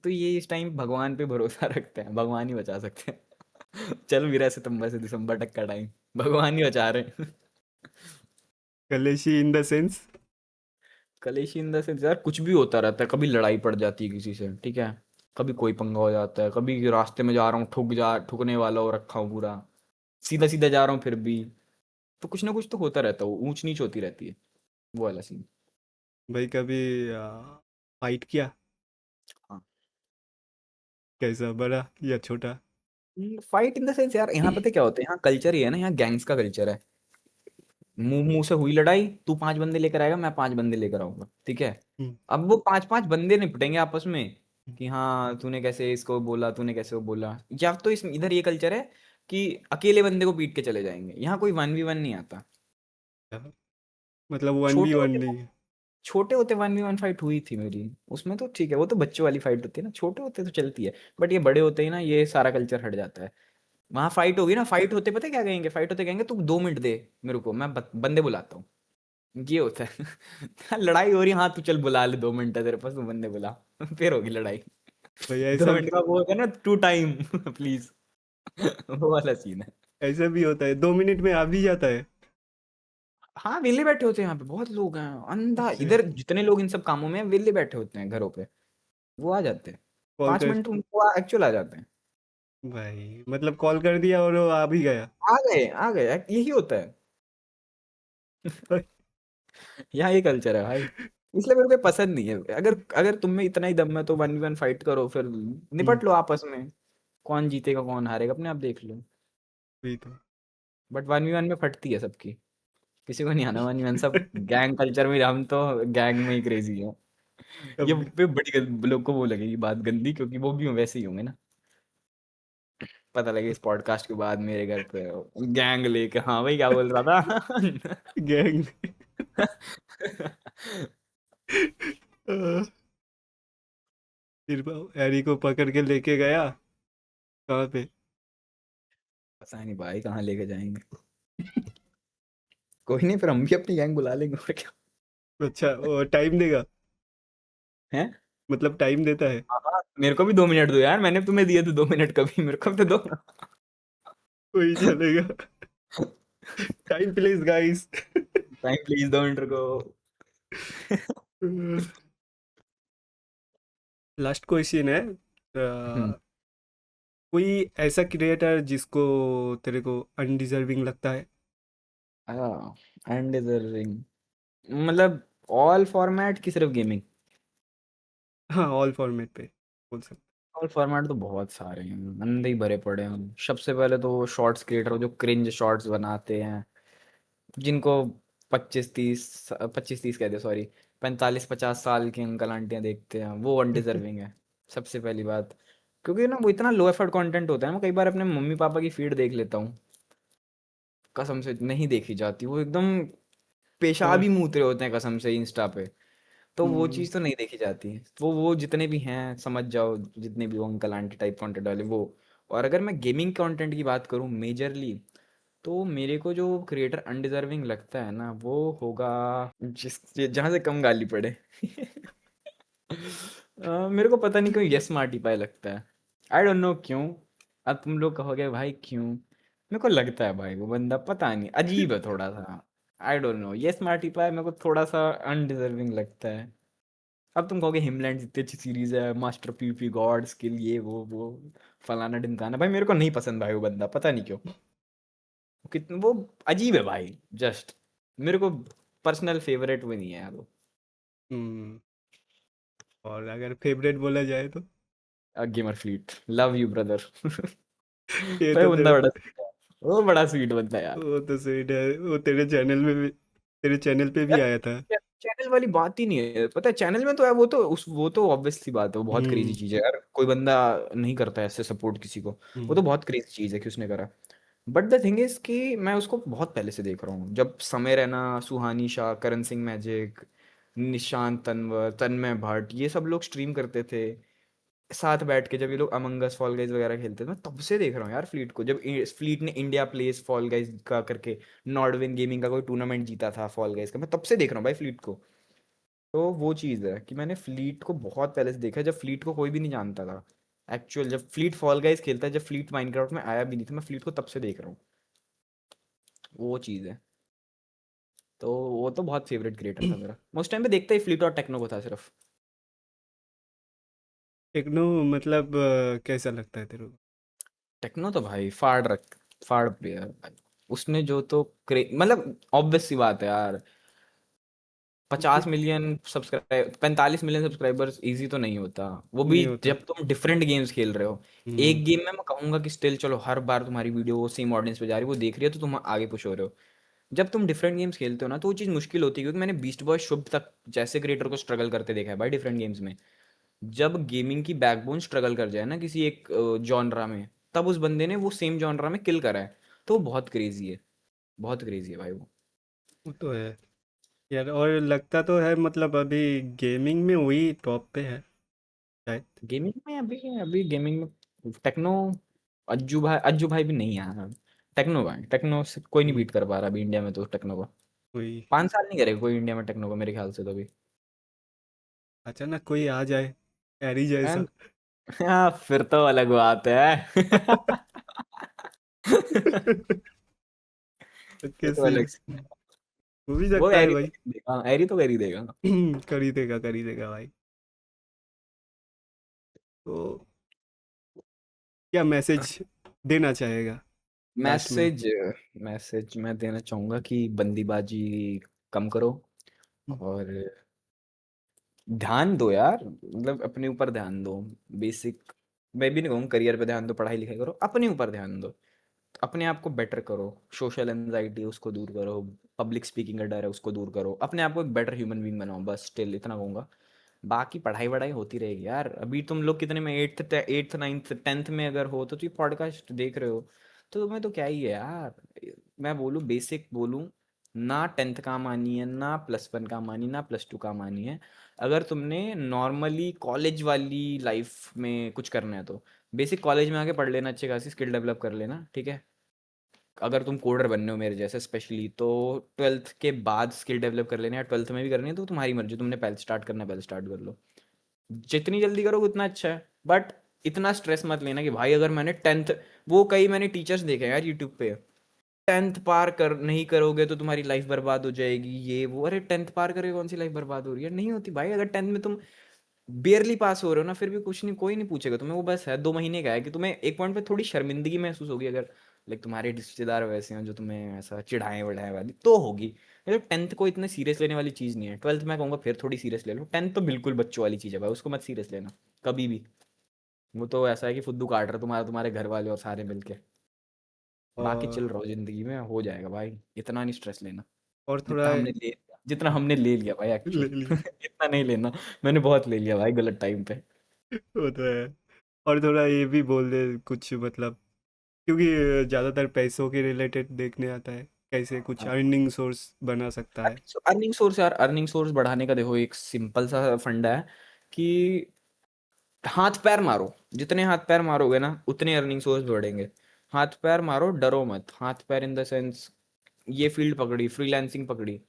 तो ये इस टाइम भगवान पे भरोसा रखते हैं, भगवान ही बचा सकते हैं। चल भी रहा है सितंबर से दिसंबर तक का टाइम, भगवान ही बचा रहे हैं। कलेशी इन द सेंस? कलेशी इन द सेंस यार, कुछ भी होता रहता है। कभी लड़ाई पड़ जाती है किसी से, ठीक है, कभी कोई पंगा हो जाता है, कभी रास्ते में जा रहा हूँ ठुकने वाला हो रखा हूँ पूरा, सीधा सीधा जा रहा हूँ फिर भी। तो कुछ ना कुछ तो होता रहता है, वो ऊंच नीच होती रहती है, वो वाला सीन। भाई कभी फाइट किया? हाँ, कैसा, बड़ा या छोटा? फाइट इन द सेंस यार, यहाँ पता है क्या होता है, यहाँ कल्चर ही है ना, यहाँ गैंग्स का कल्चर है। मुंह मुंह से हुई लड़ाई, तू 5 बंदे लेकर आएगा, मैं 5 बंदे लेकर आऊंगा, ठीक है। हम्म, अब वो 5 5 बंदे निपटेंगे आपस में कि हाँ तूने कैसे इसको बोला, तूने कैसे वो बोला। या तो इस इधर ये कल्चर है कि अकेले बंदे को पीट के चले जाएंगे, यहाँ कोई 1v1 नहीं आता। अच्छा, मतलब वन वी छोटे वन होते नहीं? छोटे होते 1v1 फाइट हुई थी मेरी, उसमें तो ठीक है, वो तो बच्चों वाली फाइट होती है ना, छोटे होते तो चलती है। बट ये बड़े होते ही ना ये सारा कल्चर हट जाता है। वहां फाइट होगी ना, फाइट होते पता है क्या कहेंगे, फाइट होते कहेंगे तू 2 मिनट दे मेरे को, मैं बंदे बुलाता हूँ। ये होता है। लड़ाई हो रही है, हाँ तू चल बुला ले, 2 मिनट है तेरे पास, तू बंदे बुला। फिर होगी लड़ाई। भाई दो ऐसा मिनट का वो होता है ना, टू टाइम प्लीज। वो वाला सीन है। ऐसा भी होता है, 2 मिनट में आ भी जाता है? हाँ वेले बैठे होते हैं यहाँ पे, बहुत लोग हैं अंधा, अच्छा, इधर जितने लोग इन सब कामों में हैं, वेले बैठे होते हैं घरों पे, वो आ जाते हैं। कॉल पांच कर मिनट उनको एक्चुअल आ जाते हैं। भाई मतलब कॉल कर दिया और वो आ भी गया? आ गए आ गए, यही होता है। यहाँ ये कल्चर है भाई। इसलिए मेरे को पसंद नहीं है। अगर अगर तुम में इतना ही दम है तो 1v1 फाइट करो, फिर हम्म, निपट लो आपस में। कौन जीतेगा कौन हारेगा अपने आप देख लो। वही तो। बट 1v1 में फटती है सबकी, किसी को नहीं आना 1v1। सब गैंग कल्चर में, हम तो गैंग में ही क्रेजी है। ये अब बड़ी लोग को वो लगेगी बात गंदी, क्योंकि वो भी वैसे ही होंगे ना। पता लगे इस पॉडकास्ट के बाद मेरे घर पे गैंग लेके, हाँ भाई क्या बोल रहा था। गैंग फिर हैरी को पकड़ के लेके गया कहाँ पे? पता नहीं भाई कहाँ लेके जाएंगे। कोई नहीं, फिर हम भी अपनी गैंग बुला लेंगे और क्या। अच्छा, वो टाइम देगा? हैं? मतलब टाइम देता है? हाँ, मेरे को भी 2 मिनट दो यार, मैंने तुम्हें दिए थे 2 मिनट, कभी मेरे को भी तो दो। वही चलेगा। Time please guys. Time please, 2 minute रुको। लास्ट क्वेश्चन है। हम्म। कोई ऐसा क्रिएटर जिसको तेरे को अनडिजर्विंग लगता है? हाँ, अनडिजर्विंग मतलब ऑल फॉर्मेट की सिर्फ गेमिंग? हाँ, ऑल फॉर्मेट पे बोल सकते। ऑल फॉर्मेट तो बहुत सारे हैं, अंधे ही भरे पड़े हैं। सबसे पहले तो शॉर्ट्स क्रिएटर जो क्रिंज शॉर्ट्स बनाते हैं, जिनको 25-30 कहते, सॉरी, 45-50 साल के अंकल आंटियां देखते हैं, वो हैं। अनडिजर्विंग है। सबसे पहली बात, क्योंकि ना वो इतना लो एफर्ट कंटेंट होता है ना, मैं कई बार अपने मम्मी पापा की फीड देख लेता हूँ, कसम से नहीं देखी जाती। वो एकदम पेशाब और ही मूत रहे होते हैं कसम से इंस्टा पे। तो वो हम्म, चीज़ तो नहीं देखी जाती है। वो जितने भी हैं समझ जाओ, जितने भी वो अंकल आंटी टाइप कंटेंट वाले वो। और अगर मैं गेमिंग कंटेंट की बात करूँ मेजरली, तो मेरे को जो क्रिएटर अनडिजर्विंग लगता है ना, वो होगा जिस जहाँ से कम गाली पड़े। मेरे को पता नहीं क्यों यस मार्टी पाए लगता है। आई डोंट नो क्यों। अब तुम लोग कहोगे भाई क्यों, मेरे को लगता है भाई वो बंदा पता नहीं अजीब है थोड़ा सा। आई डोंट नो, यस मार्टी पाए मेरे को थोड़ा सा अनडिजर्विंग लगता है। अब तुम कहोगे हिमलैंड इतनी अच्छी सीरीज है, मास्टर पीपी गॉड स्किल, ये वो फलाना ढिमकाना, भाई मेरे को नहीं पसंद भाई वो बंदा, पता नहीं क्यों। कितना वो अजीब है भाई, जस्ट मेरे को पर्सनल फेवरेट वो नहीं है यार वो। हम्म, और अगर फेवरेट बोला जाए तो? Gamer fleet, love you brother. ये भाई तो वो बंदा तेरे, बड़ा sweet है। वो बड़ा स्वीट बंदा है यार। वो तो सही है, वो तेरे चैनल में भी, तेरे चैनल पे भी यार आया था। चैनल वाली बात ही नहीं है, पता है चैनल में तो है, वो तो ऑब्वियस सी बात है, वो बहुत क्रेजी हम्म, चीज है यार। कोई बंदा नहीं करता है ऐसे सपोर्ट किसी को, वो हम्म, तो बहुत क्रेजी चीज है कि उसने करा। बट द थिंग इज कि मैं उसको बहुत पहले से देख रहा हूँ, जब समय रैना, सुहानी शाह, करण सिंह मैजिक, निशांत तनवर, तन्मय भट्ट, ये सब लोग स्ट्रीम करते थे साथ बैठ के, जब ये लोग अमंग अस, फॉल गाइज वगैरह खेलते थे। मैं तब से देख रहा हूँ यार फ्लीट को, जब फ्लीट ने इंडिया प्लेस फॉल गाइज का करके नॉर्डविन गेमिंग का कोई टूर्नामेंट जीता था फॉल गाइज का, मैं तब से देख रहा हूँ भाई फ्लीट को। तो वो चीज़ है कि मैंने फ्लीट को बहुत पहले से देखा है, जब फ्लीट को कोई भी नहीं जानता था। एक्चुअल जब फ्लीट फॉल गाइज खेलता है, जब फ्लीट माइनक्राफ्ट में आया भी नहीं था, मैं फ्लीट को तब से देख रहा हूँ। वो चीज़ है। तो वो तो बहुत फेवरेट क्रिएटर था मेरा, मैं उस टाइम पे देखता ही फ्लीट और टेक्नो को था सिर्फ। टेक्नो मतलब कैसा लगता है तेरे को? टेक्नो तो भाई फाड़ प्लेयर भाई। उसने जो तो मतलब ऑब्वियस सी बात है यार, कि- 50 million subscribe, 45 million subscribers easy तो नहीं होता। वो भी नहीं होता। जब तुम डिफरेंट गेम्स खेल रहे हो। हम्म, एक गेम में मैं कहूंगा कि स्टिल चलो, हर बार तुम्हारी वीडियो सेम ऑडियंस पे जा रही है, वो देख रही है, तो तुम आगे पुश हो रहे हो। जब तुम डिफरेंट गेम्स खेलते हो ना, तो वो चीज़ मुश्किल होती है, क्योंकि मैंने बीस्ट बॉय शुभ तक जैसे क्रिएटर को स्ट्रगल करते देखा है भाई डिफरेंट गेम्स में। जब गेमिंग की बैकबोन स्ट्रगल कर जाए ना किसी एक जॉनरा में, तब उस बंदे ने वो सेम जॉनरा में किल करा है। तो वो बहुत क्रेजी है, बहुत क्रेजी है भाई वो। वो तो है यार। और लगता तो है मतलब अभी गेमिंग में वही टॉप पे है शायद। गेमिंग में अभी अभी गेमिंग में टेक्नो, अज्जू भाई भी नहीं है। टेक्नो भाई, टेक्नो से कोई नहीं हम्म, बीट कर पा रहा अभी इंडिया में तो टेक्नो को। वही। 5 साल नहीं करेगा कोई इंडिया में टेक्नो को मेरे ख्याल से तो अभी। अचानक कोई आ जाए हैरी जैसा। एंड हाँ, फिर तो अलग बात है। फिर तो कैसे? अलग सीन है। हो भी वो सकता है एरी तो भाई। कर ही देगा, एरी तो कर ही देगा। कर ही देगा भाई। तो क्या मैसेज देना चाहेगा लास्ट में? मैसेज मैसेज मैं देना चाहूंगा कि बंदीबाजी कम करो। और ध्यान दो यार, मतलब अपने ऊपर ध्यान दो। बेसिक, मैं भी नहीं कहूँ करियर पे ध्यान दो, पढ़ाई लिखाई करो, अपने ऊपर ध्यान दो। अपने आप को बेटर करो। सोशल एंजाइटी है उसको दूर करो। पब्लिक स्पीकिंग का डर है उसको दूर करो। अपने आप को एक बेटर ह्यूमन बीइंग बनाओ, बस स्टिल इतना कहूंगा। बाकी पढ़ाई वढ़ाई होती रहेगी यार। अभी तुम लोग कितने में, एट्थ नाइन्थ टेंथ में अगर हो तो ये पॉडकास्ट देख रहे हो, तो तुम्हें तो क्या ही है यार। मैं बोलूँ बेसिक बोलूँ, ना टेंथ काम आनी है, ना प्लस वन काम आनी, ना प्लस टू काम आनी है। अगर तुमने नॉर्मली कॉलेज वाली लाइफ में कुछ करना है तो बेसिक कॉलेज में आके पढ़ लेना, अच्छी खासी स्किल डेवलप कर लेना, ठीक है। अगर तुम कोडर बनने हो मेरे जैसे स्पेशली, तो ट्वेल्थ के बाद स्किल डेवलप कर लेना, या ट्वेल्थ में भी करनी है तो तुम्हारी मर्जी, तुमने पहले स्टार्ट करना है पहले स्टार्ट कर लो। जितनी जल्दी करोगे उतना अच्छा है, बट इतना स्ट्रेस मत लेना कि भाई अगर मैंने टेंथ, वो कई मैंने टीचर्स देखे हैं यार यूट्यूब पे, टेंथ पार कर नहीं करोगे तो तुम्हारी लाइफ बर्बाद हो जाएगी, ये वो। अरे टेंथ पार करके कौन सी लाइफ बर्बाद हो रही है? नहीं होती भाई। अगर टेंथ में तुम बियरली पास हो रहे हो ना, फिर भी कुछ नहीं, कोई नहीं पूछेगा तुम्हें। वो बस है 2 महीने का है कि तुम्हें एक पॉइंट पे थोड़ी शर्मिंदगी महसूस होगी, अगर लाइक तुम्हारे रिश्तेदार वैसे हैं जो तुम्हें ऐसा चिढ़ाए वढ़ाए वाली तो होगी। तो टेंथ को इतने सीरियस लेने वाली चीज़ नहीं है। ट्वेल्थ मैं कहूँगा फिर थोड़ी सीरियस ले लो। टेंथ तो बिल्कुल बच्चों वाली चीज़ है भाई, उसको मत सीरियस लेना कभी भी। वो तो ऐसा है कि फुद्दू काट रहा तुम्हारा तुम्हारे घर वाले और सारे मिलके। बाकी और चिल रहो, जिंदगी में हो जाएगा भाई, इतना नहीं स्ट्रेस लेना। और थोड़ा जितना हमने ले लिया, जितना हमने ले लिया भाई एक्चुअल। ले लिया। इतना नहीं लेना। मैंने बहुत ले लिया भाई गलत टाइम पे। वो तो है। और थोड़ा ये भी बोल दे कुछ, मतलब क्योंकि ज़्यादातर पैसों के रिलेटेड देखने आता है, कैसे कुछ अर्निंग सोर्स बना सकता है। अर्निंग सोर्स यार, अर्निंग सोर्स बढ़ाने का देखो एक सिंपल सा फंडा है कि हाथ पैर मारो। जितने हाथ पैर मारोगे ना उतने अर्निंग सोर्स बढ़ेंगे। हाथ पैर मारो, डरो मत। हाथ पैर इन द सेंस, ये फील्ड पकड़ी, फ्रीलांसिंग पकड़ी,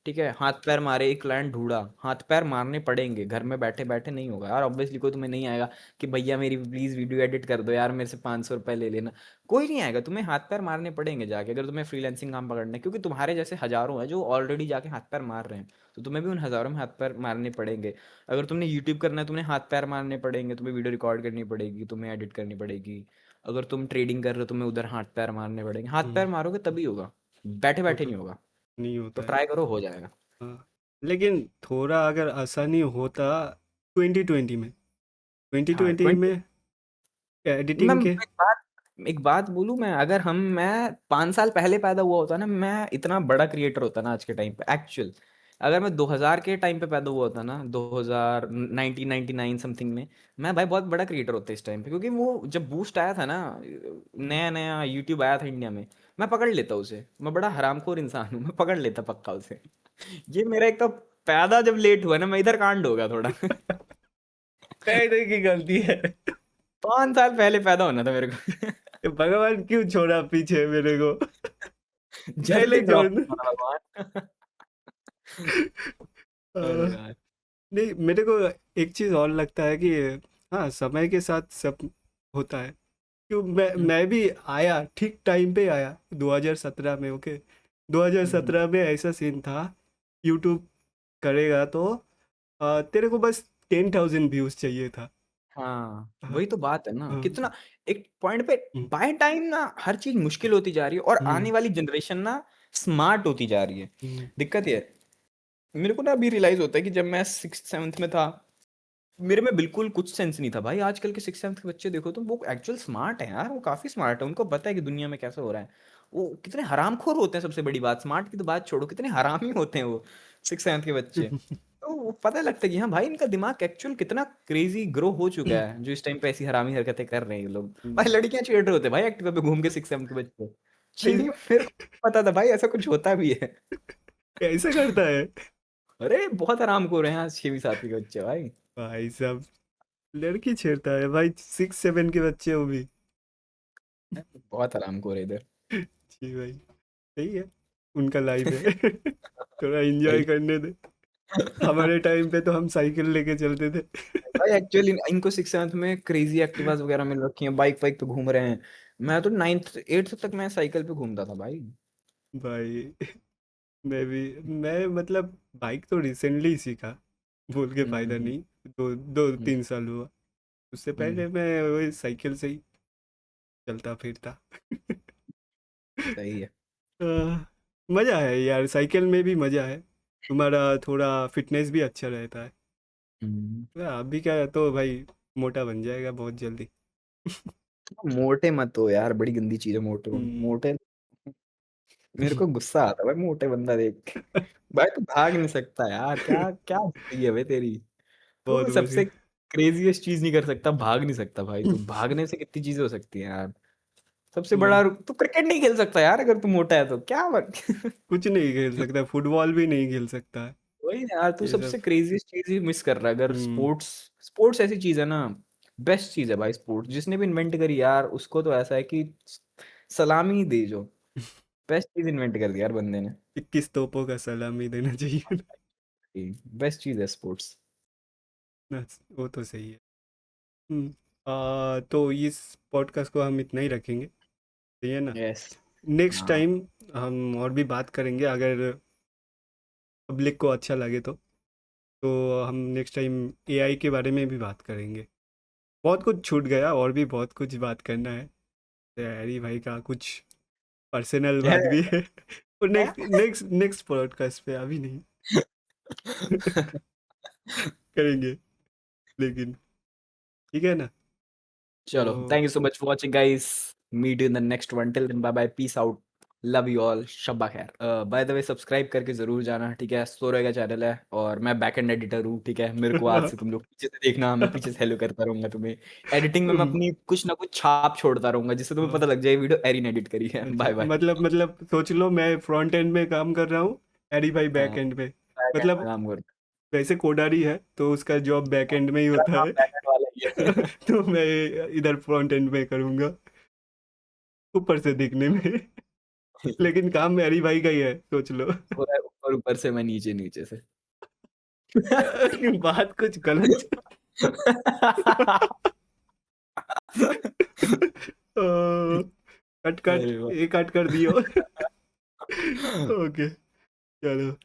ठीक है, हाथ पैर मारे, एक क्लाइंट ढूंढा, हाथ पैर मारने पड़ेंगे। घर में बैठे बैठे नहीं होगा यार ऑब्वियसली। कोई तुम्हें नहीं आएगा कि भैया मेरी प्लीज वीडियो एडिट कर दो यार, मेरे से 500 रुपये ले लेना। कोई नहीं आएगा। तुम्हें हाथ पैर मारने पड़ेंगे जाके, अगर तुम्हें फ्रीलांसिंग काम पकड़ना है, क्योंकि तुम्हारे जैसे हजारों हैं जो ऑलरेडी जाके हाथ पैर मार रहे हैं। तो तुम्हें भी उन हजारों में हाथ पैर मारने पड़ेंगे। अगर तुमने यूट्यूब करना है, तुम्हें हाथ पैर मारने पड़ेंगे, तुम्हें वीडियो रिकॉर्ड करनी पड़ेगी, तुम्हें एडिट करनी पड़ेगी। अगर तुम ट्रेडिंग कर रहे हो, तुम्हें उधर हाथ पैर मारने पड़ेंगे। हाथ पैर हम्म, मारोगे तभी होगा, बैठे वो बैठे तो नहीं होगा। नहीं तो होता है। ट्राई करो, हो जाएगा। हाँ, लेकिन थोड़ा अगर आसानी होता 2020 में, ट्वेंटी हाँ ट्वेंटी 20। में मैं एडिटिंग के। एक बात बोलूं, मैं अगर हम मैं 5 साल पहले पैदा हुआ होता ना, मैं इतना बड़ा क्रिएटर होता ना आज के टाइम पे एक्चुअल। अगर मैं 2000 के टाइम पे पैदा हुआ होता ना, 2000 1999 समथिंग में, मैं भाई बहुत बड़ा क्रिएटर होता इस टाइम पे। क्योंकि वो जब बूस्ट आया था ना, हम्म, नया नया यूट्यूब आया था इंडिया में, मैं पकड़ लेता उसे। मैं बड़ा हरामखोर इंसान हूँ, मैं पकड़ लेता पक्का उसे। ये मेरा एक तो पैदा जब लेट हुआ ना, मैं इधर कांड होगा थोड़ा। कहने की गलती है। 5 साल पहले पैदा होना था मेरे को। भगवान क्यों छोड़ा पीछे मेरे को? पहले जल्दी ड्रॉप छोड़ना। मारा भगवान। अ, अरे यार। नहीं, मेरे को एक चीज़ और लगता है कि हाँ, समय के साथ सब होता है। क्यों, हम्म, मैं भी आया, ठीक टाइम पे आया 2017 में। ओके, हम्म, 2017 में ऐसा सीन था, यूट्यूब करेगा तो तेरे को बस 10,000 व्यूज चाहिए था। हाँ हाँ, वही तो बात है ना, हाँ, कितना एक पॉइंट पे हम्म, बाय टाइम ना हर चीज मुश्किल होती जा रही है, और हम्म, आने वाली जनरेशन ना स्मार्ट होती जा रही है। हम्म, दिक्कत ये है, मेरे को ना अभी रियलाइज होता है कि जब मैं सिक्स सेवन्थ में था, मेरे में बिल्कुल कुछ सेंस नहीं था भाई। आजकल के सिक्स सेवन्थ के बच्चे देखो तुम, वो एक्चुअल स्मार्ट है यार, वो काफी स्मार्ट है। उनको पता है कि दुनिया में कैसा हो रहा है। वो कितने हरामखोर होते हैं, सबसे बड़ी बात, स्मार्ट की तो बात छोड़ो, कितने हरामी होते हैं वो सिक्स सेवन्थ के बच्चे। तो वो पता लगता है कि हाँ भाई, इनका दिमाग एक्चुअल कितना क्रेजी ग्रो हो चुका है, जो इस टाइम पे ऐसी हरामी हरकतें कर रहे हैं ये लोग। भाई लड़कियां छेड़ रहे होते भाई एक्टिवा पे घूम के सिक्स सेवन्थ के बच्चे। ऐसे नहीं मेरे को पता था भाई ऐसा कुछ होता भी है। कैसे करता है अरे बहुत हरामखोर हैं आज 6वीं 7वीं के बच्चे भाई। भाई साहब? लड़की छेड़ता है भाई, 6 7 के बच्चे वो भी। बहुत हरामखोर है इधर। जी भाई, सही है, उनका लाइफ है। थोड़ा एंजॉय सही। करने दे। हमारे टाइम पे तो हम साइकिल लेके चलते थे। भाई एक्चुअली इनको सिक्स सेवन्थ में क्रेजी एक्टिवास वगैरह मिल रखी हैं, बाइक वाइक पे घूम रहे हैं। मैं तो नाइन्थ एट्थ तक मैं साइकिल पे घूमता था भाई। भाई मैं भी, मैं मतलब बाइक तो रिसेंटली सीखा, बोल के फायदा हम्म, नहीं। दो दो हम्म, 3 साल हुआ। उससे हम्म, पहले मैं वही साइकिल से ही चलता फिरता। सही है। अ, मज़ा है यार, साइकिल में भी मज़ा है। तुम्हारा थोड़ा फिटनेस भी अच्छा रहता है। अभी क्या है तो भाई मोटा बन जाएगा बहुत जल्दी। मोटे मत हो यार, बड़ी गंदी चीज है मोटे होना। हम्म। मोटे, मेरे को गुस्सा आता है भाई मोटे बंदा देख के। भाई तू भाग नहीं सकता यार, क्या क्या जिंदगी है भाई तेरी। बहुत तू बढ़िया। सबसे क्रेजीएस्ट चीज नहीं कर सकता, भाग नहीं सकता भाई। तू भागने से कितनी चीजें हो सकती हैं यार। सबसे हम्म, बड़ा, तू क्रिकेट नहीं खेल सकता यार अगर तू मोटा है तो क्या बात। कुछ नहीं खेल सकता, फुटबॉल भी नहीं खेल सकता है, वही ना यार, तू ये सब। सबसे क्रेजीएस्ट चीज ही मिस कर रहा है। अगर हम्म। स्पोर्ट्स, स्पोर्ट्स ऐसी चीज है ना, बेस्ट चीज है भाई स्पोर्ट्स। जिसने भी इन्वेंट करी यार, उसको तो ऐसा है कि सलामी दे जो। बेस्ट चीज इन्वेंट कर दिया यार बंदे ने। 21 तोपों का सलामी देना चाहिए। बेस्ट चीज है स्पोर्ट्स। ना, वो तो सही है। तो इस पॉडकास्ट को हम इतना ही रखेंगे, सही है ना? यस। नेक्स्ट हाँ। टाइम हम और भी बात करेंगे, अगर पब्लिक को अच्छा लगे तो हम नेक्स्ट टाइम एआई के बारे में भी बात करेंगे। बहुत कुछ छूट गया, और भी बहुत कुछ बात करना है। हैरी भाई का कुछ पर्सनल बात भी है। और नेक्स्ट नेक्स्ट नेक्स्ट पॉडकास्ट पे, अभी नहीं करेंगे, लेकिन ठीक है ना? चलो, तो thank you so much for watching guys. Meet you in the next one. Till then bye bye, peace out, love you all, शब्बा खैर। बाय द वे सब्सक्राइब करके जरूर जाना, ठीक है? सोरे का चैनल है और मैं बैक एंड एडिटर हूँ, ठीक है? मेरे को आज से तुम लोग पीछे से देखना, मैं पीछे से हेलो करता रहूंगा तुम्हें। एडिटिंग में मैं अपनी कुछ ना कुछ छाप छोड़ता रहूंगा, जिससे तुम्हें पता लग जाए वीडियो एरी ने एडिट करी है। अच्छा, बाय बाय। मतलब सोच लो मैं फ्रंट एंड में काम कर रहा हूँ, हैरी भाई हाँ, बैक एंड पे। बैक एंड में मतलब काम करता वैसे कोडारी है तो उसका जॉब बैक हूँ। एंड में ही मेरा होता काम है। बैक एंड वाला ही है। तो मैं इधर फ्रंट एंड में करूँगा, ऊपर से दिखने में। लेकिन काम हैरी भाई का ही है, सोच लो। ऊपर ऊपर ऊपर से, मैं नीचे नीचे से। बात कुछ गलत। कट कट, अरे ये कट कर दियो। वाह। ओके, चलो।